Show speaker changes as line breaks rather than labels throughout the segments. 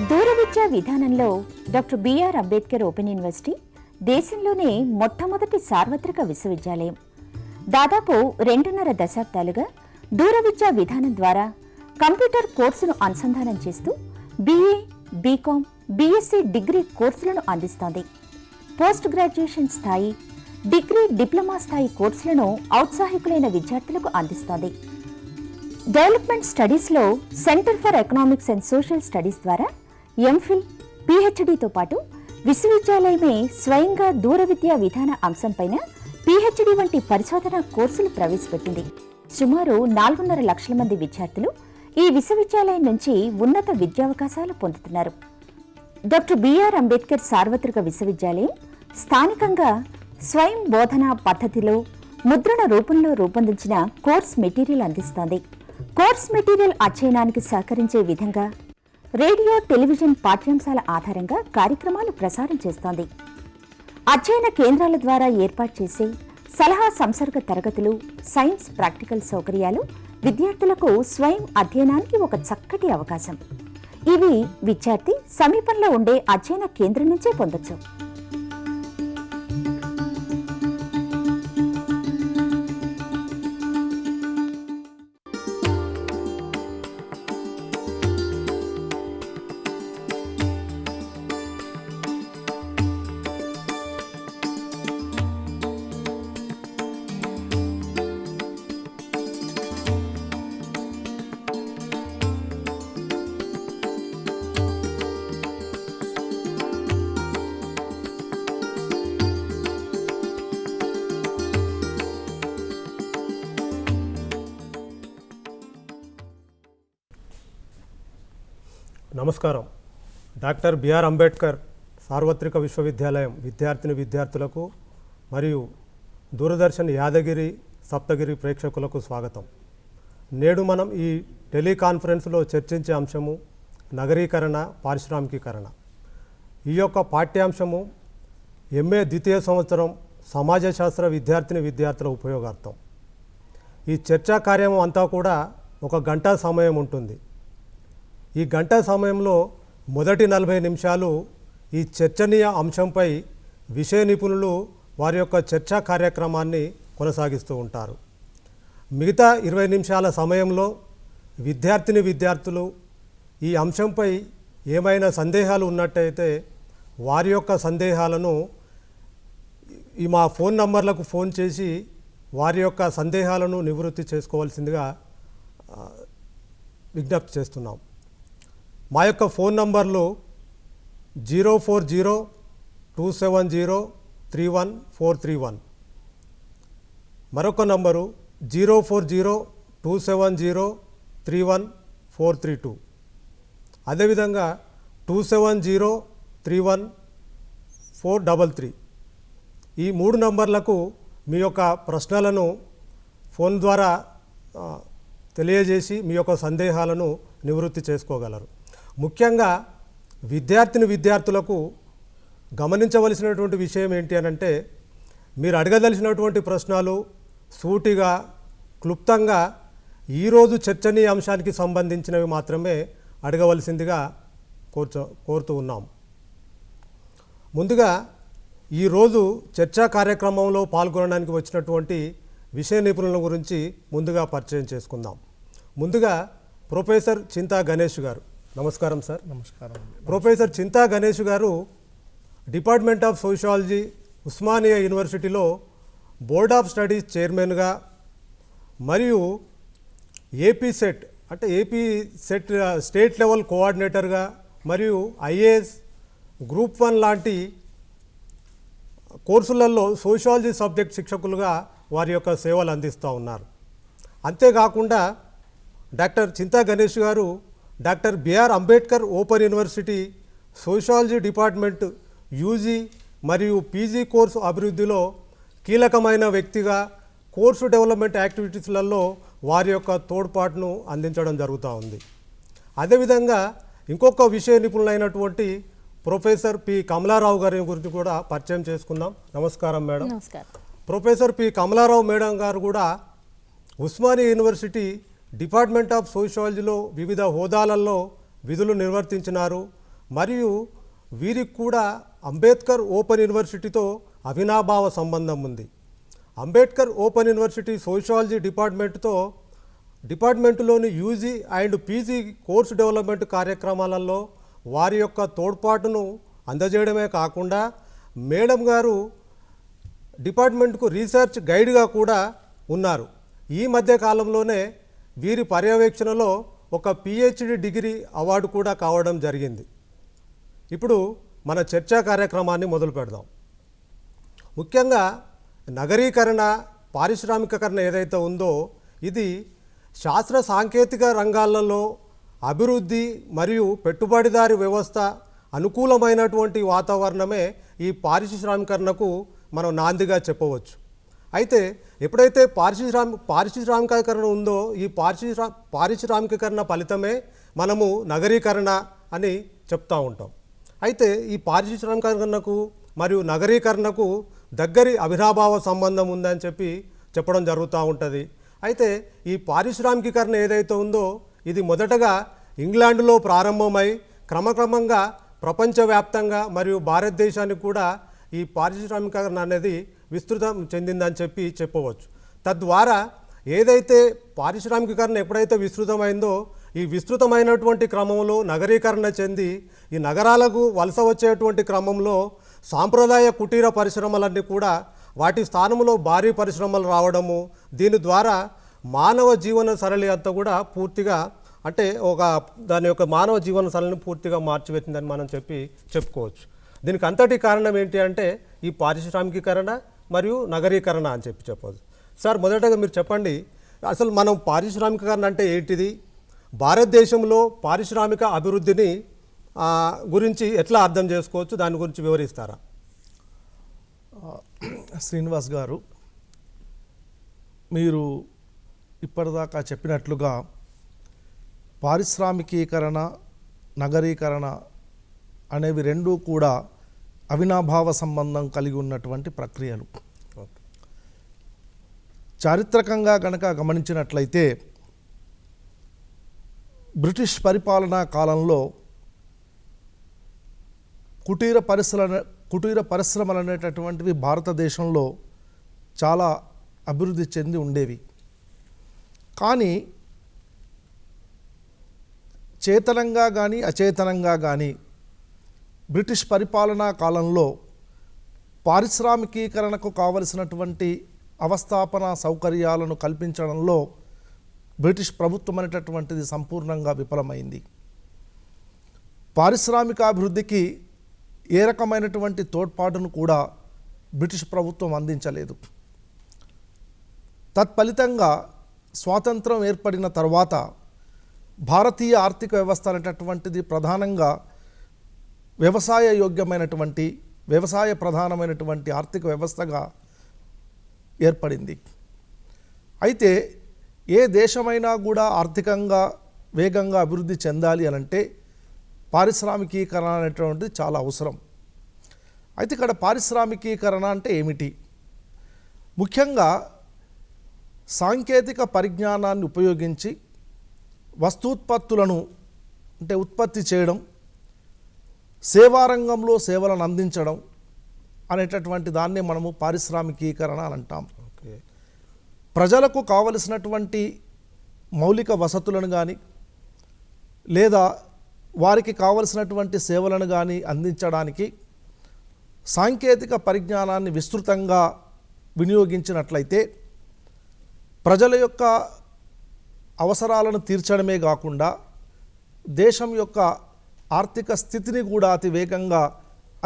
దూర విద్యా విధానంలో doctor B R Ambedkar open university దేశంలోనే మొట్టమొదటి సార్వత్రిక విశ్వవిద్యాలయం. దాదాపు 2.5 దశాబ్దాలుగా దూర విద్యా విధానం ద్వారా కంప్యూటర్ కోర్సును అనుసంధానం చేస్తూ BA, BCom, BSc డిగ్రీ కోర్సులను అందిస్తోంది. పోస్ట్ గ్రాడ్యుయేషన్ స్థాయి, డిగ్రీ, డిప్లొమా స్థాయి కోర్సులను ఔత్సాహికులైన విద్యార్థులకు అందిస్తోంది. డెవలప్మెంట్ స్టడీస్లో centre for economics and social studies ద్వారా ఎంఫిల్, PhDతో పాటు విశ్వవిద్యాలయమే స్వయంగా దూర విద్యా విధాన అంశంపైన PhD వంటి పరిశోధనా కోర్సులు ప్రవేశపెట్టింది. సుమారు 4.5 లక్షల మంది విద్యార్థులు ఈ విశ్వవిద్యాలయం నుంచి ఉన్నత విద్యావకాశాలు పొందుతున్నారు. డాక్టర్ బిఆర్ అంబేద్కర్ సార్వత్రిక విశ్వవిద్యాలయం స్థానికంగా స్వయం బోధనా పద్ధతిలో ముద్రణ రూపంలో రూపొందించిన కోర్స్ మెటీరియల్ అందిస్తోంది. కోర్స్ మెటీరియల్ అధ్యయనానికి సహకరించే విధంగా రేడియో, టెలివిజన్ పాఠ్యాంశాల ఆధారంగా కార్యక్రమాలు ప్రసారం చేస్తోంది. అధ్యయన కేంద్రాల ద్వారా ఏర్పాటు చేసే సలహా సంసర్గ తరగతులు, సైన్స్ ప్రాక్టికల్ సౌకర్యాలు విద్యార్థులకు స్వయం అధ్యయనానికి ఒక చక్కటి అవకాశం. ఇవి విద్యార్థి సమీపంలో ఉండే అధ్యయన కేంద్రం నుంచే పొందొచ్చు.
నమస్కారం. డాక్టర్ బిఆర్ అంబేద్కర్ సార్వత్రిక విశ్వవిద్యాలయం విద్యార్థులకు మరియు దూరదర్శన్ యాదగిరి, సప్తగిరి ప్రేక్షకులకు స్వాగతం. నేడు మనం ఈ టెలికాన్ఫరెన్స్లో చర్చించే అంశము నగరీకరణ, పారిశ్రామికీకరణ. ఈ యొక్క పాఠ్యాంశము MA ద్వితీయ సంవత్సరం సమాజశాస్త్ర విద్యార్థుల ఉపయోగార్థం. ఈ చర్చా కార్యం అంతా కూడా 1 గంట సమయం ఉంటుంది. ఈ గంట సమయంలో మొదటి 40 నిమిషాలు ఈ చర్చనీయ అంశంపై విషయ నిపుణులు వారి యొక్క చర్చా కార్యక్రమాన్ని కొనసాగిస్తూ ఉంటారు. మిగతా 20 నిమిషాల సమయంలో విద్యార్థులు ఈ అంశంపై ఏమైనా సందేహాలు ఉన్నట్టయితే వారి యొక్క సందేహాలను మా ఫోన్ నంబర్లకు ఫోన్ చేసి వారి యొక్క సందేహాలను నివృత్తి చేసుకోవాల్సిందిగా విజ్ఞప్తి చేస్తున్నాం. మా యొక్క ఫోన్ నంబర్లు 04027031431, మరొక నంబరు 04027031432, అదేవిధంగా 27031433. ఈ 3 నంబర్లకు మీ యొక్క ప్రశ్నలను ఫోన్ ద్వారా తెలియజేసి మీ యొక్క సందేహాలను నివృత్తి చేసుకోగలరు. ముఖ్యంగా విద్యార్థులకు గమనించవలసినటువంటి విషయం ఏంటి అనంటే, మీరు అడగదలిసినటువంటి ప్రశ్నలు సూటిగా, క్లుప్తంగా ఈరోజు చర్చనీయ అంశానికి సంబంధించినవి మాత్రమే అడగవలసిందిగా కోరుతూ ఉన్నాం. ముందుగా ఈరోజు చర్చా కార్యక్రమంలో పాల్గొనడానికి వచ్చినటువంటి విషయ నిపుణుల గురించి ముందుగా పరిచయం చేసుకుందాం. ముందుగా ప్రొఫెసర్ చింతా గణేష్ గారు. నమస్కారం సార్.
నమస్కారం.
ప్రొఫెసర్ చింతా గణేష్ గారు డిపార్ట్మెంట్ ఆఫ్ సోషియాలజీ, ఉస్మానియా యూనివర్సిటీలో బోర్డ్ ఆఫ్ స్టడీస్ చైర్మన్గా మరియు ఏపీ సెట్ స్టేట్ లెవెల్ కోఆర్డినేటర్గా మరియు IAS, Group 1 లాంటి కోర్సులలో సోషియాలజీ సబ్జెక్ట్ శిక్షకులుగా వారి యొక్క సేవలు అందిస్తూ ఉన్నారు. అంతేకాకుండా డాక్టర్ చింతా గణేష్ గారు doctor B R Ambedkar open university sociology department UG మరియు PG కోర్సు అభివృద్ధిలో కీలకమైన వ్యక్తిగా కోర్సు డెవలప్మెంట్ యాక్టివిటీస్లలో వారి యొక్క తోడ్పాటును అందించడం జరుగుతూ ఉంది. అదేవిధంగా ఇంకొక విషయ నిపుణులైనటువంటి ప్రొఫెసర్ పి కమలారావు గారి గురించి కూడా పరిచయం చేసుకుందాం. నమస్కారం మేడం.
నమస్కారం.
ప్రొఫెసర్ పి కమలారావు మేడం గారు కూడా ఉస్మానియా యూనివర్సిటీ డిపార్ట్మెంట్ ఆఫ్ సోషియాలజీలో వివిధ హోదాలలో విధులు నిర్వర్తించినారు. మరియు వీరికి కూడా అంబేద్కర్ ఓపెన్ యూనివర్సిటీతో అవినాభావ సంబంధం ఉంది. అంబేద్కర్ ఓపెన్ యూనివర్సిటీ సోషియాలజీ డిపార్ట్మెంటులోని UG and PG course development కార్యక్రమాలలో వారి యొక్క తోడ్పాటును అందజేయడమే కాకుండా మేడం గారు డిపార్ట్మెంట్కు రీసెర్చ్ గైడ్గా కూడా ఉన్నారు. ఈ మధ్య కాలంలోనే వీరి పర్యవేక్షణలో ఒక పిహెచ్డి డిగ్రీ అవార్డు కూడా కావడం జరిగింది. ఇప్పుడు మన చర్చా కార్యక్రమాన్ని మొదలు పెడదాం. ముఖ్యంగా నగరీకరణ, పారిశ్రామికీకరణ ఏదైతే ఉందో ఇది శాస్త్ర సాంకేతిక రంగాలలో అభివృద్ధి మరియు పెట్టుబడిదారీ వ్యవస్థ అనుకూలమైనటువంటి వాతావరణమే ఈ పారిశ్రామికీకరణకు మనం నాందిగా చెప్పవచ్చు. అయితే ఎప్పుడైతే పారిశ్రామికీకరణ ఉందో ఈ పారిశ్రామికీకరణ ఫలితమే మనము నగరీకరణ అని చెప్తూ ఉంటాం. అయితే ఈ పారిశ్రామికీకరణకు మరియు నగరీకరణకు దగ్గరి అవినాభావ సంబంధం ఉందని చెప్పడం జరుగుతూ ఉంటుంది. అయితే ఈ పారిశ్రామికీకరణ ఏదైతే ఉందో ఇది మొదటగా ఇంగ్లాండ్లో ప్రారంభమై క్రమక్రమంగా ప్రపంచవ్యాప్తంగా మరియు భారతదేశానికి కూడా ఈ పారిశ్రామికీకరణ అనేది విస్తృతం చెందిందని చెప్పవచ్చు. తద్వారా ఏదైతే పారిశ్రామికీకరణ ఎప్పుడైతే విస్తృతమైందో ఈ విస్తృతమైనటువంటి క్రమంలో నగరీకరణ చెంది ఈ నగరాలకు వలస వచ్చేటువంటి క్రమంలో సాంప్రదాయ కుటీర పరిశ్రమలన్నీ కూడా వాటి స్థానంలో భారీ పరిశ్రమలు రావడము, దీని ద్వారా మానవ జీవన సరళి అంతా కూడా పూర్తిగా అంటే దాని యొక్క మానవ జీవన సరళిని పూర్తిగా మార్చివేసిందని మనం చెప్పుకోవచ్చు. దీనికి అంతటి కారణం ఏంటి అంటే ఈ పారిశ్రామికీకరణ మరియు నగరీకరణ అని చెప్పవచ్చు. సార్, మొదటగా మీరు చెప్పండి, అసలు మనం పారిశ్రామికీకరణ అంటే ఏంటిది, భారతదేశంలో పారిశ్రామిక అభివృద్ధిని గురించి ఎట్లా అర్థం చేసుకోవచ్చు, దాని గురించి వివరిస్తారా?
శ్రీనివాస్ గారు, మీరు ఇప్పటిదాకా చెప్పినట్లుగా పారిశ్రామికీకరణ, నగరీకరణ అనేవి రెండూ కూడా అవినాభావ సంబంధం కలిగి ఉన్నటువంటి ప్రక్రియలు. చారిత్రకంగా కనుక గమనించినట్లయితే బ్రిటిష్ పరిపాలనా కాలంలో కుటీర పరిశ్రమలు అనేటటువంటివి భారతదేశంలో చాలా అభివృద్ధి చెంది ఉండేవి. కానీ చేతనంగా కానీ అచేతనంగా కానీ బ్రిటిష్ పరిపాలనా కాలంలో పారిశ్రామికీకరణకు కావలసినటువంటి అవస్థాపన సౌకర్యాలను కల్పించడంలో బ్రిటిష్ ప్రభుత్వం అనేటటువంటిది సంపూర్ణంగా విఫలమైంది. పారిశ్రామికాభివృద్ధికి ఏ రకమైనటువంటి తోడ్పాటును కూడా బ్రిటిష్ ప్రభుత్వం అందించలేదు. తత్ఫలితంగా స్వాతంత్రం ఏర్పడిన తర్వాత భారతీయ ఆర్థిక వ్యవస్థ అనేటటువంటిది ప్రధానంగా వ్యవసాయ ప్రధానమైనటువంటి ఆర్థిక వ్యవస్థగా ఏర్పడింది. అయితే ఏ దేశమైనా కూడా ఆర్థికంగా వేగంగా అభివృద్ధి చెందాలి అనంటే పారిశ్రామికీకరణ అనేటువంటిది చాలా అవసరం. అయితే ఇక్కడ పారిశ్రామికీకరణ అంటే ఏమిటి? ముఖ్యంగా సాంకేతిక పరిజ్ఞానాన్ని ఉపయోగించి వస్తూత్పత్తులను అంటే ఉత్పత్తి చేయడం, సేవారంగంలో సేవలను అందించడం అనేటటువంటి దాన్నే మనము పారిశ్రామికీకరణ అని అంటాం. ప్రజలకు కావలసినటువంటి మౌలిక వసతులను కానీ లేదా వారికి కావలసినటువంటి సేవలను కానీ అందించడానికి సాంకేతిక పరిజ్ఞానాన్ని విస్తృతంగా వినియోగించినట్లయితే ప్రజల యొక్క అవసరాలను తీర్చడమే కాకుండా దేశం యొక్క ఆర్థిక స్థితిని కూడా అతి వేగంగా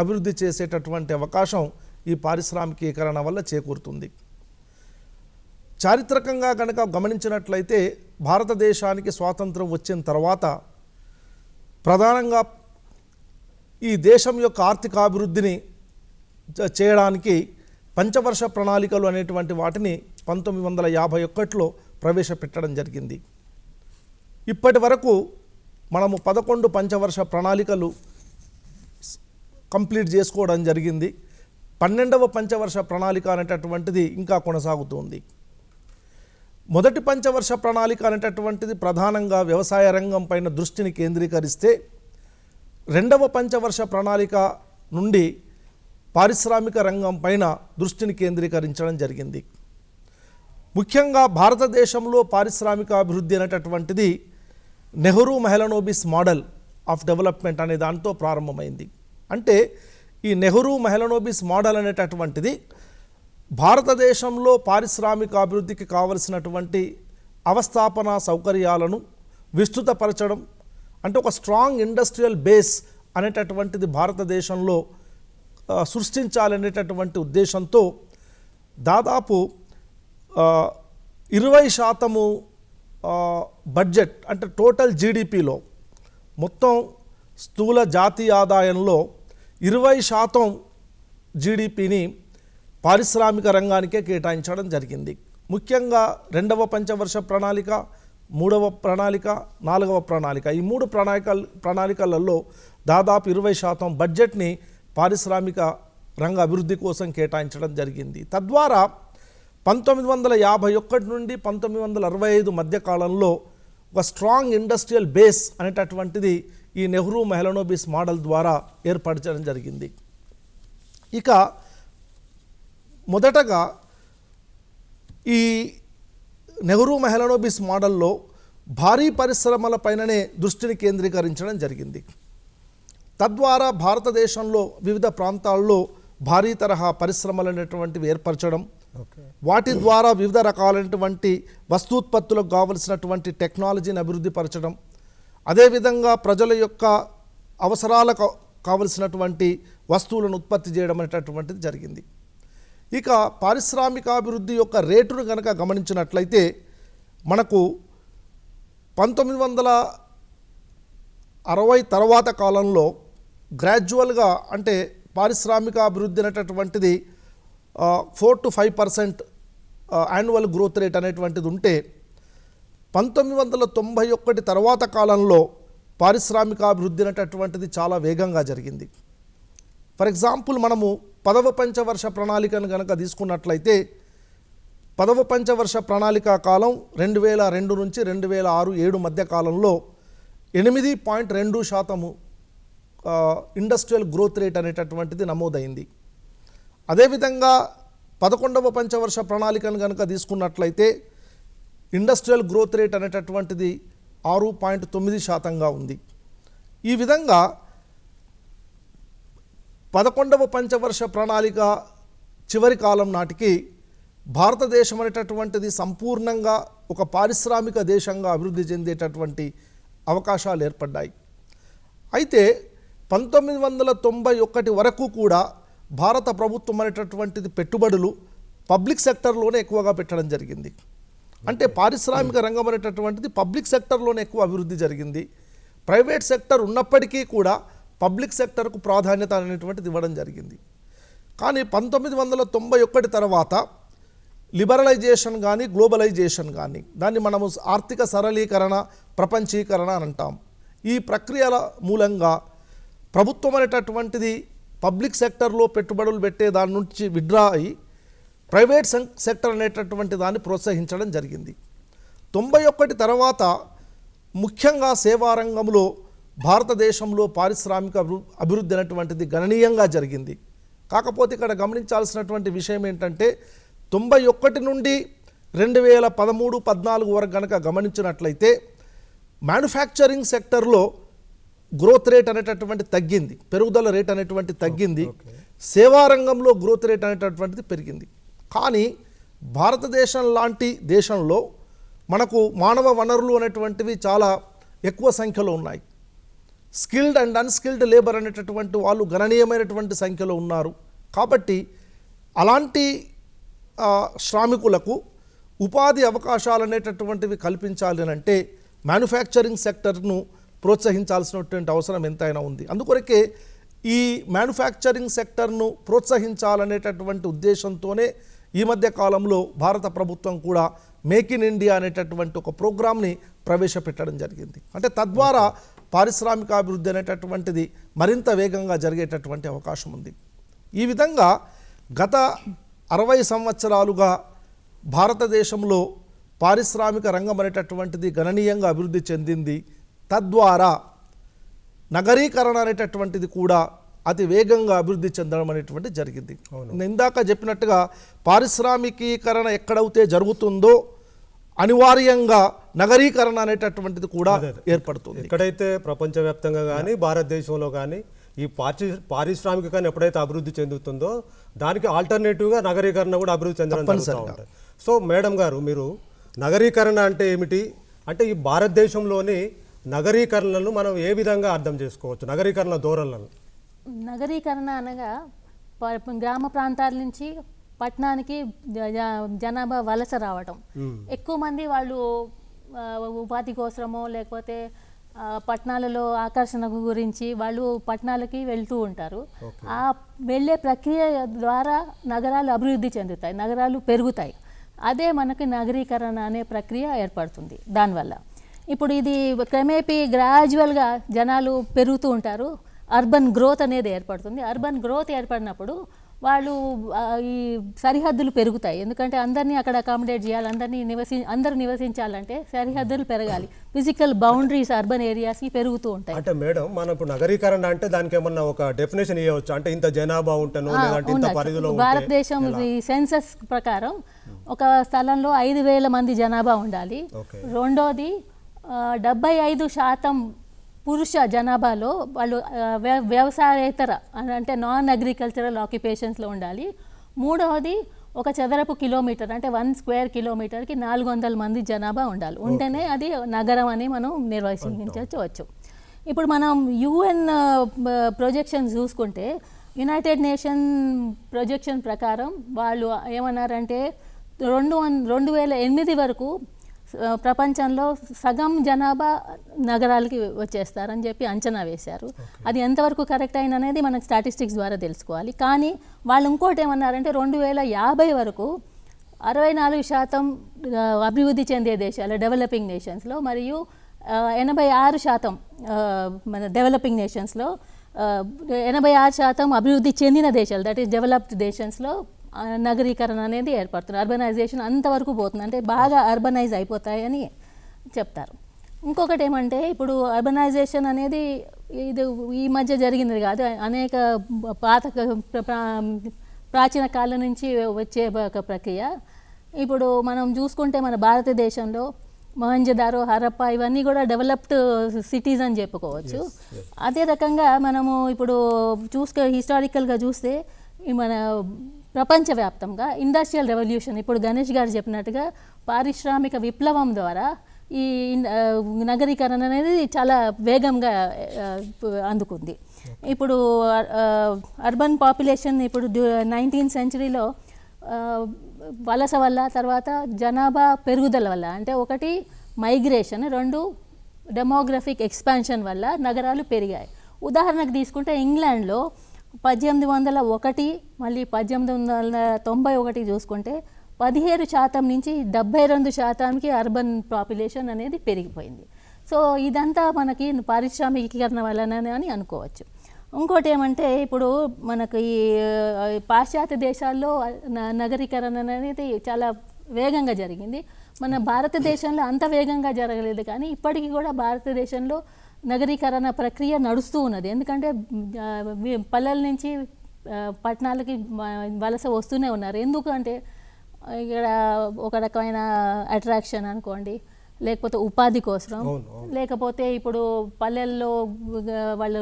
అభివృద్ధి చేసేటటువంటి అవకాశం ఈ పారిశ్రామికీకరణ వల్ల చేకూరుతుంది. చారిత్రకంగా కనుక గమనించినట్లయితే భారతదేశానికి స్వాతంత్రం వచ్చిన తర్వాత ప్రధానంగా ఈ దేశం యొక్క ఆర్థికాభివృద్ధిని చేయడానికి పంచవర్ష ప్రణాళికలు అనేటువంటి వాటిని 1951లో ప్రవేశపెట్టడం జరిగింది. ఇప్పటి వరకు మనము 11 పంచవర్ష ప్రణాళికలు కంప్లీట్ చేసుకోవడం జరిగింది. 12వ పంచవర్ష ప్రణాళిక అనేటటువంటిది ఇంకా కొనసాగుతుంది. మొదటి పంచవర్ష ప్రణాళిక అనేటటువంటిది ప్రధానంగా వ్యవసాయ రంగం పైన దృష్టిని కేంద్రీకరిస్తే రెండవ పంచవర్ష ప్రణాళిక నుండి పారిశ్రామిక రంగం పైన దృష్టిని కేంద్రీకరించడం జరిగింది. ముఖ్యంగా భారతదేశంలో పారిశ్రామిక అభివృద్ధి అనేటటువంటిది నెహ్రూ మెహలనోబిస్ మోడల్ ఆఫ్ డెవలప్మెంట్ అనే దాంతో ప్రారంభమైంది. అంటే ఈ నెహ్రూ మెహలనోబిస్ మోడల్ అనేటటువంటిది భారతదేశంలో పారిశ్రామిక అభివృద్ధికి కావలసినటువంటి అవస్థాపన సౌకర్యాలను విస్తృతపరచడం, అంటే ఒక స్ట్రాంగ్ ఇండస్ట్రియల్ బేస్ అనేటటువంటిది భారతదేశంలో సృష్టించాలనేటటువంటి ఉద్దేశంతో దాదాపు 20% బడ్జెట్, అంటే టోటల్ జీడిపిలో మొత్తం స్థూల జాతీయ ఆదాయంలో 20% జీడిపిని పారిశ్రామిక రంగానికే కేటాయించడం జరిగింది. ముఖ్యంగా రెండవ పంచవర్ష ప్రణాళిక, మూడవ ప్రణాళిక, నాలుగవ ప్రణాళిక, ఈ మూడు ప్రణాళికలలో దాదాపు 20% బడ్జెట్ని పారిశ్రామిక రంగ అభివృద్ధి కోసం కేటాయించడం జరిగింది. తద్వారా 1951 నుండి 1965 మధ్య కాలంలో ఒక స్ట్రాంగ్ ఇండస్ట్రియల్ బేస్ అనేటటువంటిది ఈ నెహ్రూ మెహలనోబిస్ మోడల్ ద్వారా ఏర్పరచడం జరిగింది. ఇక మొదటగా ఈ నెహ్రూ మెహలనోబిస్ మోడల్లో భారీ పరిశ్రమల పైననే దృష్టిని కేంద్రీకరించడం జరిగింది. తద్వారా భారతదేశంలో వివిధ ప్రాంతాల్లో భారీ తరహా పరిశ్రమలు అనేటువంటివి ఏర్పరచడం, వాటి ద్వారా వివిధ రకాలైనటువంటి వస్తూత్పత్తులకు కావలసినటువంటి టెక్నాలజీని అభివృద్ధి పరచడం, అదేవిధంగా ప్రజల యొక్క అవసరాలకు కావలసినటువంటి వస్తువులను ఉత్పత్తి చేయడం అనేటటువంటిది జరిగింది. ఇక పారిశ్రామికాభివృద్ధి యొక్క రేటును కనుక గమనించినట్లయితే మనకు 1960 తర్వాత కాలంలో గ్రాడ్యువల్గా, అంటే పారిశ్రామిక అభివృద్ధి అనేటటువంటిది 4 to 5% యాన్యువల్ గ్రోత్ రేట్ అనేటువంటిది ఉంటే 1991 తర్వాత కాలంలో పారిశ్రామికాభివృద్ధి అనేటటువంటిది చాలా వేగంగా జరిగింది. ఫర్ ఎగ్జాంపుల్ మనము 10వ పంచవర్ష ప్రణాళికను కనుక తీసుకున్నట్లయితే 10వ పంచవర్ష ప్రణాళిక కాలం 2002 నుంచి 2006-7 మధ్య కాలంలో 8.2% ఇండస్ట్రియల్ గ్రోత్ రేట్ అనేటటువంటిది నమోదైంది. అదేవిధంగా 11వ పంచవర్ష ప్రణాళికను కనుక తీసుకున్నట్లయితే ఇండస్ట్రియల్ గ్రోత్ రేట్ అనేటటువంటిది 6.9%గా ఉంది. ఈ విధంగా 11వ పంచవర్ష ప్రణాళిక చివరి కాలం నాటికి భారతదేశం అనేటటువంటిది సంపూర్ణంగా ఒక పారిశ్రామిక దేశంగా అభివృద్ధి చెందేటటువంటి అవకాశాలు ఏర్పడ్డాయి. అయితే 1991 వరకు కూడా భారత ప్రభుత్వం అనేటటువంటిది పెట్టుబడులు పబ్లిక్ సెక్టర్లోనే ఎక్కువగా పెట్టడం జరిగింది. అంటే పారిశ్రామిక రంగం అనేటటువంటిది పబ్లిక్ సెక్టర్లోనే ఎక్కువ అభివృద్ధి జరిగింది. ప్రైవేట్ సెక్టర్ ఉన్నప్పటికీ కూడా పబ్లిక్ సెక్టర్కు ప్రాధాన్యత అనేటువంటిది ఇవ్వడం జరిగింది. కానీ 1991 తర్వాత లిబరలైజేషన్ కానీ గ్లోబలైజేషన్ కానీ, దాన్ని మనము ఆర్థిక సరళీకరణ, ప్రపంచీకరణ అని అంటాం. ఈ ప్రక్రియల మూలంగా ప్రభుత్వం అనేటటువంటిది పబ్లిక్ సెక్టర్లో పెట్టుబడులు పెట్టే దాని నుంచి విత్డ్రా అయ్యి ప్రైవేట్ సెక్టర్ అనేటటువంటి దాన్ని ప్రోత్సహించడం జరిగింది. 91 తర్వాత ముఖ్యంగా సేవారంగంలో భారతదేశంలో పారిశ్రామిక అభివృద్ధి అనేటువంటిది గణనీయంగా జరిగింది. కాకపోతే ఇక్కడ గమనించాల్సినటువంటి విషయం ఏంటంటే 91 నుండి 2013-14 వరకు కనుక గమనించినట్లయితే మ్యానుఫ్యాక్చరింగ్ సెక్టర్లో గ్రోత్ రేట్ అనేటటువంటి తగ్గింది, పెరుగుదల రేట్ అనేటువంటి తగ్గింది. సేవారంగంలో గ్రోత్ రేట్ అనేటటువంటిది పెరిగింది. కానీ భారతదేశం లాంటి దేశంలో మనకు మానవ వనరులు అనేటువంటివి చాలా ఎక్కువ సంఖ్యలో ఉన్నాయి. స్కిల్డ్ అండ్ అన్స్కిల్డ్ లేబర్ అనేటటువంటి వాళ్ళు గణనీయమైనటువంటి సంఖ్యలో ఉన్నారు. కాబట్టి అలాంటి శ్రామికులకు ఉపాధి అవకాశాలు అనేటటువంటివి కల్పించాలి అంటే మ్యానుఫ్యాక్చరింగ్ సెక్టర్ను ప్రోత్సహించాల్సినటువంటి అవసరం ఎంతైనా ఉంది. అందుకొరకే ఈ మ్యానుఫ్యాక్చరింగ్ సెక్టర్ను ప్రోత్సహించాలనేటటువంటి ఉద్దేశంతోనే ఈ మధ్య కాలంలో భారత ప్రభుత్వం కూడా మేక్ ఇన్ ఇండియా అనేటటువంటి ఒక ప్రోగ్రామ్ని ప్రవేశపెట్టడం జరిగింది. అంటే తద్వారా పారిశ్రామికాభివృద్ధి అనేటటువంటిది మరింత వేగంగా జరిగేటటువంటి అవకాశం ఉంది. ఈ విధంగా గత 60 సంవత్సరాలుగా భారతదేశంలో పారిశ్రామిక రంగం అనేటటువంటిది గణనీయంగా అభివృద్ధి చెందింది. తద్వారా నగరీకరణ అనేటటువంటిది కూడా అతి వేగంగా అభివృద్ధి చెందడం అనేటువంటి జరిగింది. నేను ఇందాక చెప్పినట్టుగా పారిశ్రామికీకరణ ఎక్కడైతే జరుగుతుందో అనివార్యంగా నగరీకరణ అనేటటువంటిది కూడా ఏర్పడుతుంది.
ఎక్కడైతే ప్రపంచవ్యాప్తంగా కానీ భారతదేశంలో కానీ ఈ పారిశ్రామికీకరణ ఎప్పుడైతే అభివృద్ధి చెందుతుందో దానికి ఆల్టర్నేటివ్గా నగరీకరణ కూడా అభివృద్ధి చెందడం జరుగుతూ ఉంటుంది. సో మేడం గారు, మీరు నగరీకరణ అంటే ఏమిటి, అంటే ఈ భారతదేశంలోని నగరీకరణలను మనం ఏ విధంగా అర్థం చేసుకోవచ్చు, నగరీకరణ ధోరణులను?
నగరీకరణ అనగా గ్రామ ప్రాంతాల నుంచి పట్టణానికి జనాభా వలస రావటం. ఎక్కువ మంది వాళ్ళు ఉపాధి కోసమో లేకపోతే పట్టణాలలో ఆకర్షణ గురించి వాళ్ళు పట్టణాలకి వెళ్తూ ఉంటారు. ఆ వెళ్ళే ప్రక్రియ ద్వారా నగరాలు అభివృద్ధి చెందుతాయి, నగరాలు పెరుగుతాయి. అదే మనకి నగరీకరణ అనే ప్రక్రియ ఏర్పడుతుంది. దానివల్ల ఇప్పుడు ఇది క్రమేపీ గ్రాడ్యువల్గా జనాలు పెరుగుతూ ఉంటారు, అర్బన్ గ్రోత్ అనేది ఏర్పడుతుంది. అర్బన్ గ్రోత్ ఏర్పడినప్పుడు వాళ్ళు ఈ సరిహద్దులు పెరుగుతాయి. ఎందుకంటే అందరినీ అక్కడ అకామిడేట్ చేయాలి, అందరూ నివసించాలంటే సరిహద్దులు పెరగాలి. ఫిజికల్ బౌండరీస్ అర్బన్ ఏరియాస్కి పెరుగుతూ ఉంటాయి.
అంటే మేడం, మనం ఇప్పుడు నగరీకరణ అంటే దానికి ఏమన్నా ఒక డెఫినేషన్ ఇవ్వచ్చు, అంటే ఇంత జనాభా ఉంటేనో లేదంటే ఇంత పరిధిలో ఉంటే?
భారతదేశం ఈ సెన్సస్ ప్రకారం ఒక స్థలంలో 5,000 మంది జనాభా ఉండాలి. రెండోది 75% పురుష జనాభాలో వాళ్ళు వ్యవసాయేతర అంటే నాన్ అగ్రికల్చరల్ ఆక్యుపేషన్స్లో ఉండాలి. మూడవది ఒక చదరపు కిలోమీటర్ అంటే 1 స్క్వేర్ కిలోమీటర్కి 400 మంది జనాభా ఉండాలి. ఉంటేనే అది నగరం అని మనం నిర్వచించవచ్చు. ఇప్పుడు మనం UN ప్రొజెక్షన్స్ చూసుకుంటే యునైటెడ్ నేషన్ ప్రొజెక్షన్ ప్రకారం వాళ్ళు ఏమన్నారంటే 2008 వరకు ప్రపంచంలో సగం జనాభా నగరాలకి వచ్చేస్తారని చెప్పి అంచనా వేశారు. అది ఎంతవరకు కరెక్ట్ అయిన అనేది మనకు స్టాటిస్టిక్స్ ద్వారా తెలుసుకోవాలి. కానీ వాళ్ళు ఇంకోటి ఏమన్నారంటే 2050 వరకు 64% అభివృద్ధి చెందే దేశాలు డెవలపింగ్ నేషన్స్లో మరియు 86% మన డెవలపింగ్ నేషన్స్లో 86% అభివృద్ధి చెందిన దేశాలు దట్ ఈస్ డెవలప్డ్ నేషన్స్లో నగరీకరణ అనేది ఏర్పడుతుంది. అర్బనైజేషన్ అంతవరకు పోతుంది, అంటే బాగా అర్బనైజ్ అయిపోతాయని చెప్తారు. ఇంకొకటి ఏమంటే ఇప్పుడు అర్బనైజేషన్ అనేది ఇది ఈ మధ్య జరిగినది కాదు, అనేక ప్రాచీన కాలం నుంచి వచ్చే ఒక ప్రక్రియ. ఇప్పుడు మనం చూసుకుంటే మన భారతదేశంలో మొహంజదారో, హరప్ప ఇవన్నీ కూడా డెవలప్డ్ సిటీస్ అని చెప్పుకోవచ్చు. అదే రకంగా మనము ఇప్పుడు హిస్టారికల్గా చూస్తే మన ప్రపంచవ్యాప్తంగా ఇండస్ట్రియల్ రెవల్యూషన్, ఇప్పుడు గణేష్ గారు చెప్పినట్టుగా పారిశ్రామిక విప్లవం ద్వారా ఈ నగరీకరణ అనేది చాలా వేగంగా అందుకుంది. ఇప్పుడు అర్బన్ పాపులేషన్ ఇప్పుడు 19th సెంచరీలో వలస వల్ల, తర్వాత జనాభా పెరుగుదల వల్ల, అంటే ఒకటి మైగ్రేషన్, 2 డెమోగ్రఫిక్ ఎక్స్పాన్షన్ వల్ల నగరాలు పెరిగాయి. ఉదాహరణకు తీసుకుంటే ఇంగ్లాండ్లో 1801 మళ్ళీ 1891 చూసుకుంటే 17% నుంచి 72%కి అర్బన్ పాపులేషన్ అనేది పెరిగిపోయింది. సో ఇదంతా మనకి పారిశ్రామికీకరణ వలన అని అనుకోవచ్చు. ఇంకోటి ఏమంటే ఇప్పుడు మనకు ఈ పాశ్చాత్య దేశాల్లో నగరీకరణ అనేది చాలా వేగంగా జరిగింది. మన భారతదేశంలో అంత వేగంగా జరగలేదు, కానీ ఇప్పటికీ కూడా భారతదేశంలో నగరీకరణ ప్రక్రియ నడుస్తూ ఉన్నది. ఎందుకంటే పల్లెల నుంచి పట్టణాలకి వలస వస్తూనే ఉన్నారు. ఎందుకంటే ఇక్కడ ఒక రకమైన అట్రాక్షన్ అనుకోండి, లేకపోతే ఉపాధి కోసం, లేకపోతే ఇప్పుడు పల్లెల్లో వాళ్ళు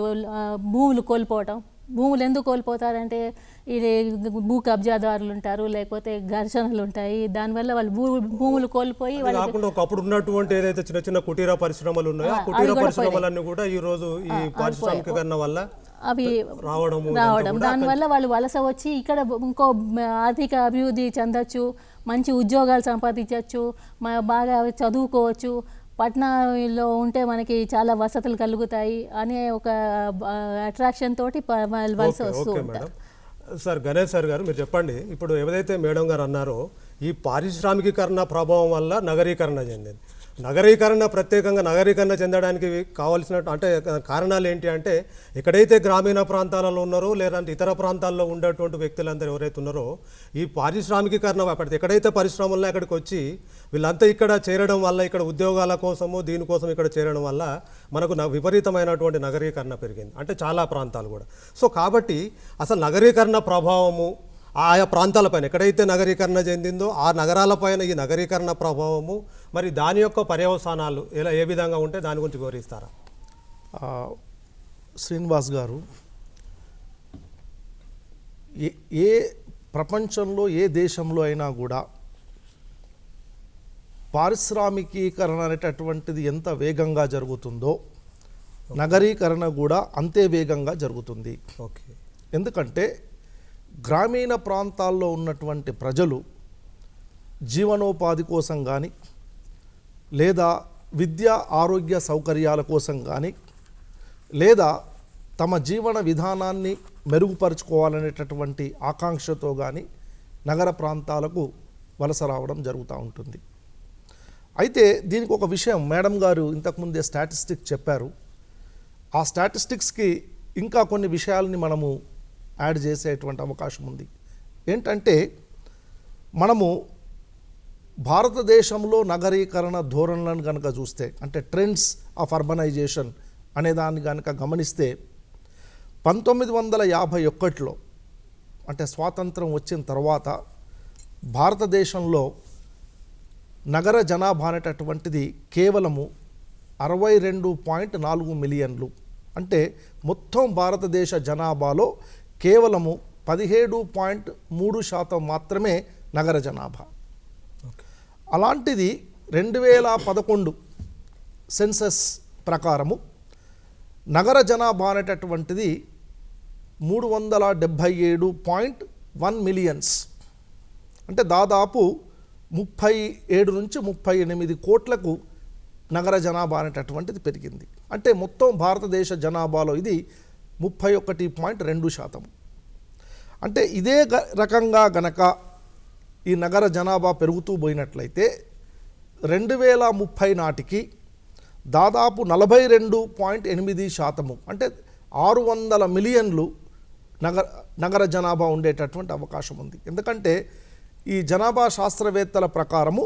భూములు కోల్పోవటం. భూములు ఎందుకు కోల్పోతారంటే ఇది భూ కబ్జాదారులు ఉంటారు, లేకపోతే ఘర్షణలు ఉంటాయి. దానివల్ల వాళ్ళు భూములు కోల్పోయి
కాకుండా ఒకప్పుడు ఉన్నటువంటి ఏదైతే చిన్న చిన్న కుటీర పరిశ్రమలు ఉన్నాయో ఆ కుటీర పరిశ్రమలన్నీ కూడా ఈ రోజు ఈ పారిశ్రామికీకరణ వల్ల
అవి
రావడం,
దానివల్ల వాళ్ళు వలస వచ్చి ఇక్కడ ఇంకో ఆర్థిక అభివృద్ధి చెందొచ్చు, మంచి ఉద్యోగాలు సంపాదించవచ్చు, బాగా చదువుకోవచ్చు, పట్నాలో ఉంటే మనకి చాలా వసతులు కలుగుతాయి అనే ఒక అట్రాక్షన్ తోటి వలస వస్తూ ఉంటారు.
సార్ గణేష్ సార్ గారు, మీరు చెప్పండి, ఇప్పుడు ఏదైతే మేడం గారు అన్నారో ఈ పారిశ్రామికీకరణ ప్రభావం వల్ల నగరీకరణ చెందింది, నగరీకరణ ప్రత్యేకంగా నగరీకరణ చెందడానికి కావాల్సిన అంటే కారణాలు ఏంటి అంటే ఎక్కడైతే గ్రామీణ ప్రాంతాలలో ఉన్నారో లేదంటే ఇతర ప్రాంతాల్లో ఉండేటువంటి వ్యక్తులందరూ ఎవరైతే ఉన్నారో ఈ పారిశ్రామికీకరణ ఎక్కడైతే పరిశ్రమల్లో అక్కడికి వచ్చి వీళ్ళంతా ఇక్కడ చేరడం వల్ల ఇక్కడ ఉద్యోగాల కోసము దీనికోసం ఇక్కడ చేరడం వల్ల మనకు విపరీతమైనటువంటి నగరీకరణ పెరిగింది, అంటే చాలా ప్రాంతాలు కూడా. సో కాబట్టి అసలు నగరీకరణ ప్రభావము ఆయా ప్రాంతాలపైన ఎక్కడైతే నగరీకరణ చెందిందో ఆ నగరాలపైన ఈ నగరీకరణ ప్రభావము మరి దాని యొక్క పర్యవసానాలు ఏ విధంగా ఉంటే దాని గురించి వివరిస్తారా?
శ్రీనివాస్ గారు, ఏ ప్రపంచంలో ఏ దేశంలో అయినా కూడా పారిశ్రామికీకరణ అనేటటువంటిది ఎంత వేగంగా జరుగుతుందో నగరీకరణ కూడా అంతే వేగంగా జరుగుతుంది.
ఓకే.
ఎందుకంటే గ్రామీణ ప్రాంతాల్లో ఉన్నటువంటి ప్రజలు జీవనోపాధి కోసం కానీ లేదా విద్యా ఆరోగ్య సౌకర్యాల కోసం కానీ లేదా తమ జీవన విధానాన్ని మెరుగుపరుచుకోవాలనేటటువంటి ఆకాంక్షతో కానీ నగర ప్రాంతాలకు వలస రావడం జరుగుతూ ఉంటుంది. అయితే దీనికి ఒక విషయం మేడం గారు ఇంతకుముందే స్టాటిస్టిక్స్ చెప్పారు. ఆ స్టాటిస్టిక్స్కి ఇంకా కొన్ని విషయాలని మనము యాడ్ చేసేటువంటి అవకాశం ఉంది. ఏంటంటే మనము భారతదేశంలో నగరీకరణ ధోరణులను కనుక చూస్తే, అంటే ట్రెండ్స్ ఆఫ్ అర్బనైజేషన్ అనే దాన్ని కనుక గమనిస్తే 1951లో అంటే స్వాతంత్రం వచ్చిన తర్వాత భారతదేశంలో నగర జనాభా అనేటటువంటిది కేవలము 62.4 మిలియన్లు. అంటే మొత్తం భారతదేశ జనాభాలో కేవలము 17.3% మాత్రమే నగర జనాభా. అలాంటిది 2011 సెన్సస్ ప్రకారము నగర జనాభా అనేటటువంటిది 377.1 మిలియన్స్, అంటే దాదాపు 37 నుంచి 38 కోట్లకు నగర జనాభా అనేటటువంటిది పెరిగింది. అంటే మొత్తం భారతదేశ జనాభాలో ఇది 31.2%. అంటే ఇదే రకంగా గనక ఈ నగర జనాభా పెరుగుతూ పోయినట్లయితే 2030 నాటికి దాదాపు 42.8%, అంటే 600 మిలియన్లు నగర జనాభా ఉండేటటువంటి అవకాశం ఉంది. ఎందుకంటే ఈ జనాభా శాస్త్రవేత్తల ప్రకారము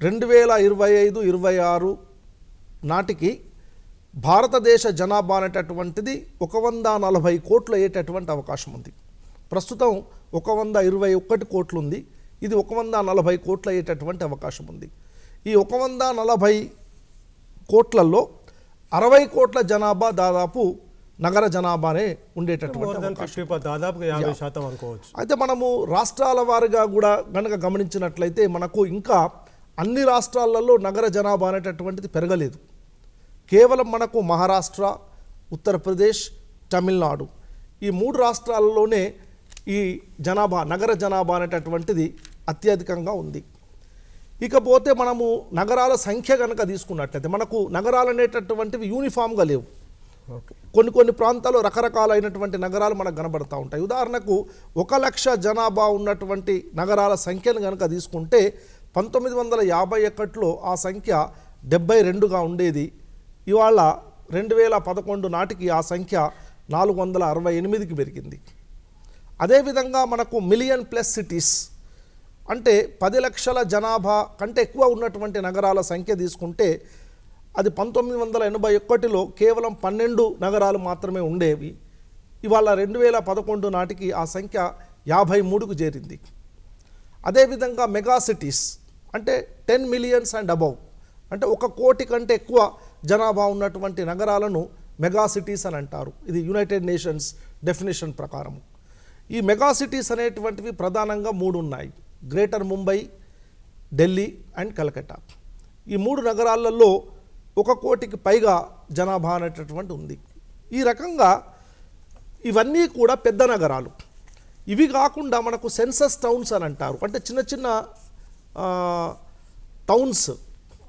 2025-26 నాటికి భారతదేశ జనాభా అనేటటువంటిది 140 కోట్లు అయ్యేటటువంటి అవకాశం ఉంది. ప్రస్తుతం 121 కోట్లు ఉంది. ఇది 140 కోట్లు అయ్యేటటువంటి అవకాశం ఉంది. ఈ 140 కోట్లలో 60 కోట్ల జనాభా దాదాపు నగర జనాభానే ఉండేటటువంటి
దాదాపుగా 50% అనుకోవచ్చు.
అయితే మనము రాష్ట్రాల వారిగా కూడా కనుక గమనించినట్లయితే మనకు ఇంకా అన్ని రాష్ట్రాలలో నగర జనాభా అనేటటువంటిది పెరగలేదు. కేవలం మనకు మహారాష్ట్ర, ఉత్తరప్రదేశ్, తమిళనాడు ఈ 3 రాష్ట్రాలలోనే ఈ నగర జనాభా అనేటటువంటిది అత్యధికంగా ఉంది. ఇకపోతే మనము నగరాల సంఖ్య కనుక తీసుకున్నట్లయితే మనకు నగరాలు అనేటటువంటివి యూనిఫామ్గా లేవు. కొన్ని ప్రాంతాల్లో రకరకాలైనటువంటి నగరాలు మనకు కనబడుతూ ఉంటాయి. ఉదాహరణకు 1 లక్ష జనాభా ఉన్నటువంటి నగరాల సంఖ్యను కనుక తీసుకుంటే 1951లో ఆ సంఖ్య 72గా ఉండేది. ఇవాళ 2011 నాటికి ఆ సంఖ్య 468కి పెరిగింది. అదేవిధంగా మనకు మిలియన్ ప్లస్ సిటీస్ అంటే 10 లక్షల జనాభా కంటే ఎక్కువ ఉన్నటువంటి నగరాల సంఖ్య తీసుకుంటే అది 1981లో కేవలం 12 నగరాలు మాత్రమే ఉండేవి. ఇవాళ 2011 నాటికి ఆ సంఖ్య 53కు చేరింది. అదేవిధంగా మెగా సిటీస్ అంటే 10 మిలియన్స్ అండ్ అబౌవ్, అంటే 1 కోటి కంటే ఎక్కువ జనాభా ఉన్నటువంటి నగరాలను మెగా సిటీస్ అని అంటారు. ఇది యునైటెడ్ నేషన్స్ డెఫినేషన్ ప్రకారం. ఈ మెగా సిటీస్ అనేటువంటివి ప్రధానంగా 3 ఉన్నాయి: గ్రేటర్ ముంబై, ఢిల్లీ అండ్ కలకత్తా. ఈ 3 నగరాలలో 1 కోటికి పైగా జనాభా అనేటటువంటి ఉంది. ఈ రకంగా ఇవన్నీ కూడా పెద్ద నగరాలు. ఇవి కాకుండా మనకు సెన్సస్ టౌన్స్ అని అంటారు, అంటే చిన్న చిన్న టౌన్స్,